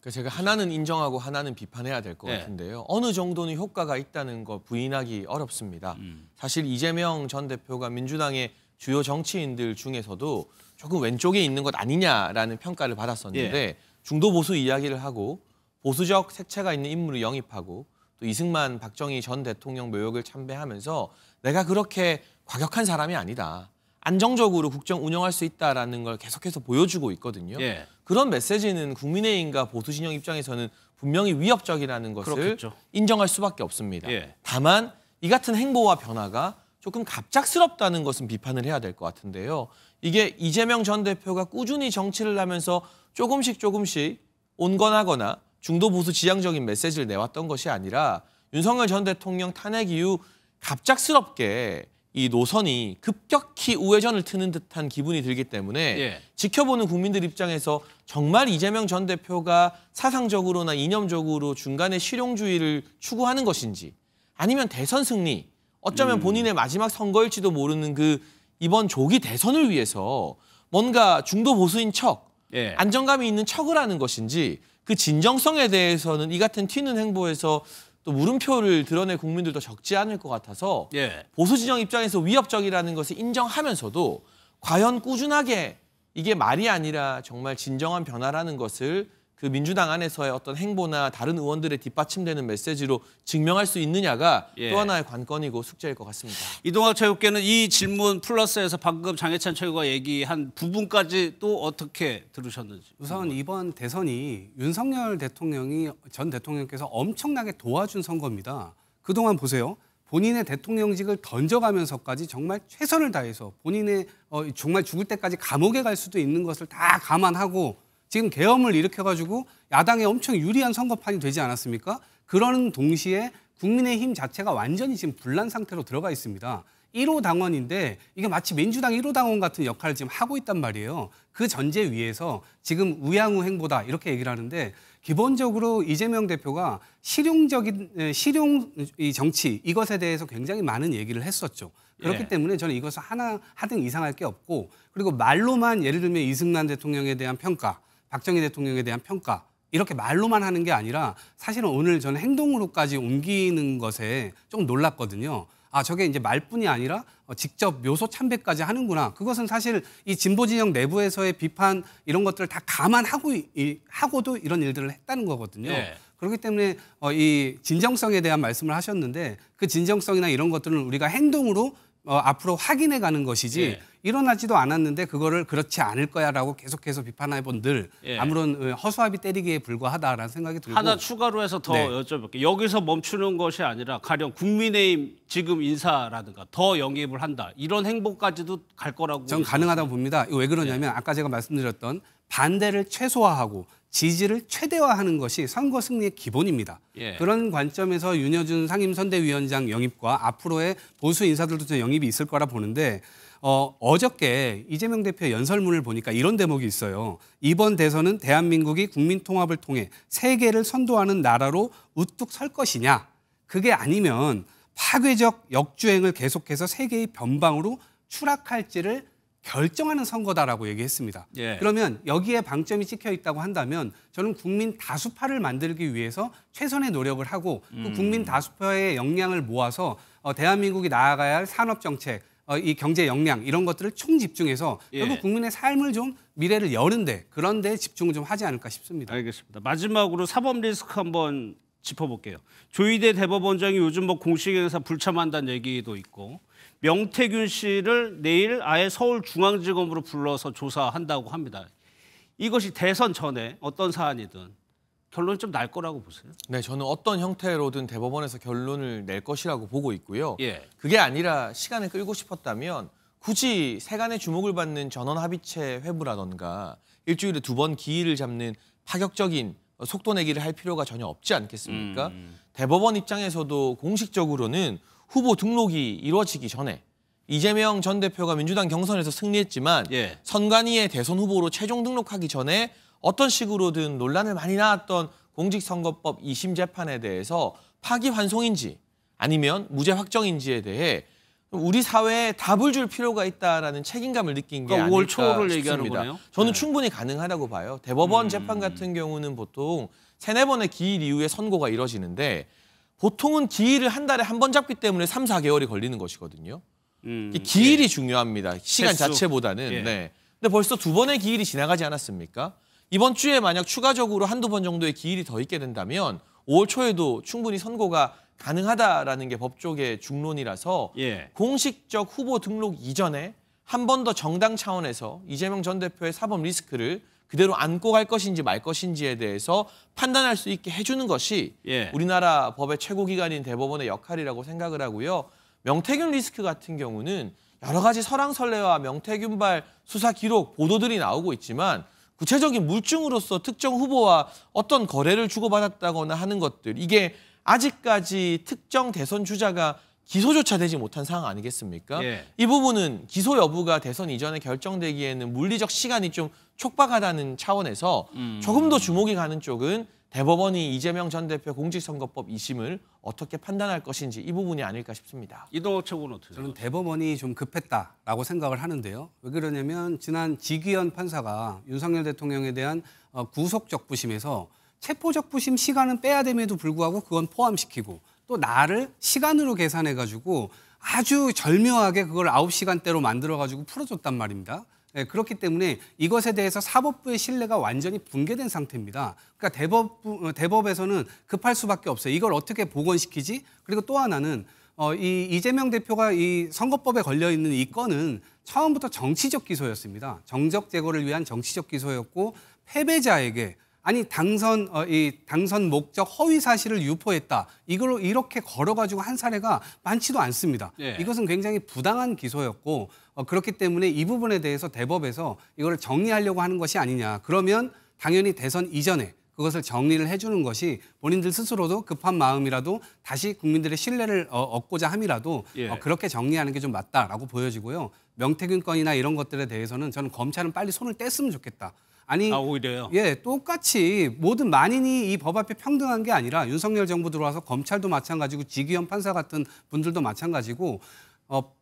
제가 하나는 인정하고 하나는 비판해야 될 것 같은데요. 어느 정도는 효과가 있다는 거 부인하기 어렵습니다. 사실 이재명 전 대표가 민주당의 주요 정치인들 중에서도 조금 왼쪽에 있는 것 아니냐라는 평가를 받았었는데 중도 보수 이야기를 하고 보수적 색채가 있는 인물을 영입하고 또 이승만, 박정희 전 대통령 묘역을 참배하면서 내가 그렇게 과격한 사람이 아니다. 안정적으로 국정 운영할 수 있다라는 걸 계속해서 보여주고 있거든요. 그런 메시지는 국민의힘과 보수 진영 입장에서는 분명히 위협적이라는 것을 그렇겠죠. 인정할 수밖에 없습니다. 다만 이 같은 행보와 변화가 조금 갑작스럽다는 것은 비판을 해야 될 것 같은데요. 이게 이재명 전 대표가 꾸준히 정치를 하면서 조금씩 온건하거나 중도 보수 지향적인 메시지를 내왔던 것이 아니라 윤석열 전 대통령 탄핵 이후 갑작스럽게 이 노선이 급격히 우회전을 트는 듯한 기분이 들기 때문에 지켜보는 국민들 입장에서 정말 이재명 전 대표가 사상적으로나 이념적으로 중간에 실용주의를 추구하는 것인지 아니면 대선 승리, 어쩌면 본인의 마지막 선거일지도 모르는 그 이번 조기 대선을 위해서 뭔가 중도 보수인 척, 안정감이 있는 척을 하는 것인지 그 진정성에 대해서는 이 같은 튀는 행보에서 또 물음표를 드러낼 국민들도 적지 않을 것 같아서 보수 진영 입장에서 위협적이라는 것을 인정하면서도 과연 꾸준하게 이게 말이 아니라 정말 진정한 변화라는 것을 그 민주당 안에서의 어떤 행보나 다른 의원들의 뒷받침되는 메시지로 증명할 수 있느냐가 또 하나의 관건이고 숙제일 것 같습니다. 이동학 최고께는 이 질문 플러스에서 방금 장해찬 최고가 얘기한 부분까지 또 어떻게 들으셨는지. 우선 이번 대선이 윤석열 전 대통령께서 엄청나게 도와준 선거입니다. 그동안 보세요. 본인의 대통령직을 던져가면서까지 정말 최선을 다해서 본인의 정말 죽을 때까지 감옥에 갈 수도 있는 것을 다 감안하고 지금 계엄을 일으켜가지고 야당에 엄청 유리한 선거판이 되지 않았습니까? 그러는 동시에 국민의힘 자체가 완전히 지금 분란 상태로 들어가 있습니다. 1호 당원인데 이게 마치 민주당 1호 당원 같은 역할을 지금 하고 있단 말이에요. 그 전제 위에서 지금 우양우 행보다 이렇게 얘기를 하는데 기본적으로 이재명 대표가 실용 정치 이것에 대해서 굉장히 많은 얘기를 했었죠. 그렇기 때문에 저는 이것을 하등 이상할 게 없고 그리고 말로만 예를 들면 이승만 대통령에 대한 평가, 박정희 대통령에 대한 평가 이렇게 말로만 하는 게 아니라 사실은 오늘 저는 행동으로까지 옮기는 것에 좀 놀랐거든요. 아, 저게 이제 말뿐이 아니라 직접 묘소 참배까지 하는구나. 그것은 사실 이 진보 진영 내부에서의 비판 이런 것들을 다 감안하고도 이런 일들을 했다는 거거든요. 네. 그렇기 때문에 이 진정성에 대한 말씀을 하셨는데 그 진정성이나 이런 것들은 우리가 행동으로 앞으로 확인해 가는 것이지 예. 일어나지도 않았는데 그거를 그렇지 않을 거야라고 계속해서 비판해 본들 예. 아무런 허수아비 때리기에 불과하다라는 생각이 들고 하나 추가로 해서 더 여쭤볼게요. 여기서 멈추는 것이 아니라 가령 국민의힘 지금 인사라든가 더 영입을 한다. 이런 행보까지도 갈 거라고 저는 가능하다고 봅니다. 왜 그러냐면 아까 제가 말씀드렸던 반대를 최소화하고 지지를 최대화하는 것이 선거 승리의 기본입니다. 예. 그런 관점에서 윤여준 상임선대위원장 영입과 앞으로의 보수 인사들도 영입이 있을 거라 보는데 어저께 이재명 대표의 연설문을 보니까 이런 대목이 있어요. 이번 대선은 대한민국이 국민통합을 통해 세계를 선도하는 나라로 우뚝 설 것이냐. 그게 아니면 파괴적 역주행을 계속해서 세계의 변방으로 추락할지를 결정하는 선거다라고 얘기했습니다. 예. 그러면 여기에 방점이 찍혀 있다고 한다면 저는 국민 다수파를 만들기 위해서 최선의 노력을 하고 그 국민 다수파의 역량을 모아서 대한민국이 나아가야 할 산업정책, 이 경제 역량 이런 것들을 총집중해서 결국 국민의 삶을 좀 미래를 여는데 그런 데 집중을 좀 하지 않을까 싶습니다. 알겠습니다. 마지막으로 사법 리스크 한번 짚어볼게요. 조희대 대법원장이 요즘 뭐 공식 행사 불참한다는 얘기도 있고 명태균 씨를 내일 아예 서울중앙지검으로 불러서 조사한다고 합니다. 이것이 대선 전에 어떤 사안이든 결론이 좀 날 거라고 보세요? 네, 저는 어떤 형태로든 대법원에서 결론을 낼 것이라고 보고 있고요. 예. 그게 아니라 시간을 끌고 싶었다면 굳이 세간의 주목을 받는 전원합의체 회부라던가 일주일에 2번 기일을 잡는 파격적인 속도 내기를 할 필요가 전혀 없지 않겠습니까? 대법원 입장에서도 공식적으로는 후보 등록이 이루어지기 전에 이재명 전 대표가 민주당 경선에서 승리했지만 선관위의 대선 후보로 최종 등록하기 전에 어떤 식으로든 논란을 많이 낳았던 공직선거법 2심 재판에 대해서 파기환송인지 아니면 무죄 확정인지에 대해 우리 사회에 답을 줄 필요가 있다라는 책임감을 느낀 게 그러니까 5월 아닐까 초를 얘기하는 싶습니다. 거네요? 저는 충분히 가능하다고 봐요. 대법원 재판 같은 경우는 보통 3-4번의 기일 이후에 선고가 이뤄지는데 보통은 기일을 한 달에 한 번 잡기 때문에 3-4개월이 걸리는 것이거든요. 기일이 중요합니다. 시간 횟수. 자체보다는. 네. 근데 벌써 2번의 기일이 지나가지 않았습니까? 이번 주에 만약 추가적으로 1-2번 정도의 기일이 더 있게 된다면 5월 초에도 충분히 선고가 가능하다라는 게 법조계 중론이라서 공식적 후보 등록 이전에 한 번 더 정당 차원에서 이재명 전 대표의 사법 리스크를 그대로 안고 갈 것인지 말 것인지에 대해서 판단할 수 있게 해주는 것이 우리나라 법의 최고기관인 대법원의 역할이라고 생각을 하고요. 명태균 리스크 같은 경우는 여러 가지 설왕설래와 명태균발 수사 기록, 보도들이 나오고 있지만 구체적인 물증으로서 특정 후보와 어떤 거래를 주고받았다거나 하는 것들, 이게 아직까지 특정 대선 주자가 기소조차 되지 못한 상황 아니겠습니까? 이 부분은 기소 여부가 대선 이전에 결정되기에는 물리적 시간이 좀 촉박하다는 차원에서 조금 더 주목이 가는 쪽은 대법원이 이재명 전 대표 공직선거법 2심을 어떻게 판단할 것인지 이 부분이 아닐까 싶습니다. 이동욱 최고는 어떻게 저는 대법원이 좀 급했다라고 생각을 하는데요. 왜 그러냐면 지난 지기현 판사가 윤석열 대통령에 대한 구속적부심에서 체포적부심 시간은 빼야 됨에도 불구하고 그건 포함시키고 또 나를 시간으로 계산해가지고 아주 절묘하게 그걸 9시간대로 만들어가지고 풀어줬단 말입니다. 네, 그렇기 때문에 이것에 대해서 사법부의 신뢰가 완전히 붕괴된 상태입니다. 그러니까 대법에서는 급할 수밖에 없어요. 이걸 어떻게 복원시키지? 그리고 또 하나는 이 이재명 대표가 이 선거법에 걸려 있는 이 건은 처음부터 정치적 기소였습니다. 정적 제거를 위한 정치적 기소였고 패배자에게 아니 당선 목적 허위 사실을 유포했다. 이걸로 이렇게 걸어가지고 한 사례가 많지도 않습니다. 예. 이것은 굉장히 부당한 기소였고 그렇기 때문에 이 부분에 대해서 대법에서 이걸 정리하려고 하는 것이 아니냐. 그러면 당연히 대선 이전에 그것을 정리를 해주는 것이 본인들 스스로도 급한 마음이라도 다시 국민들의 신뢰를 얻고자 함이라도 예. 그렇게 정리하는 게 좀 맞다라고 보여지고요. 명태균 건이나 이런 것들에 대해서는 저는 검찰은 빨리 손을 뗐으면 좋겠다. 아니, 오히려요? 예, 똑같이 모든 만인이 이 법 앞에 평등한 게 아니라 윤석열 정부 들어와서 검찰도 마찬가지고 지기현 판사 같은 분들도 마찬가지고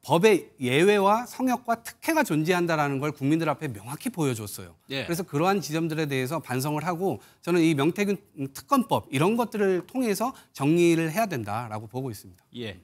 법의 예외와 성역과 특혜가 존재한다라는 걸 국민들 앞에 명확히 보여줬어요. 예. 그래서 그러한 지점들에 대해서 반성을 하고 저는 이 명태균 특검법 이런 것들을 통해서 정리를 해야 된다라고 보고 있습니다. 예.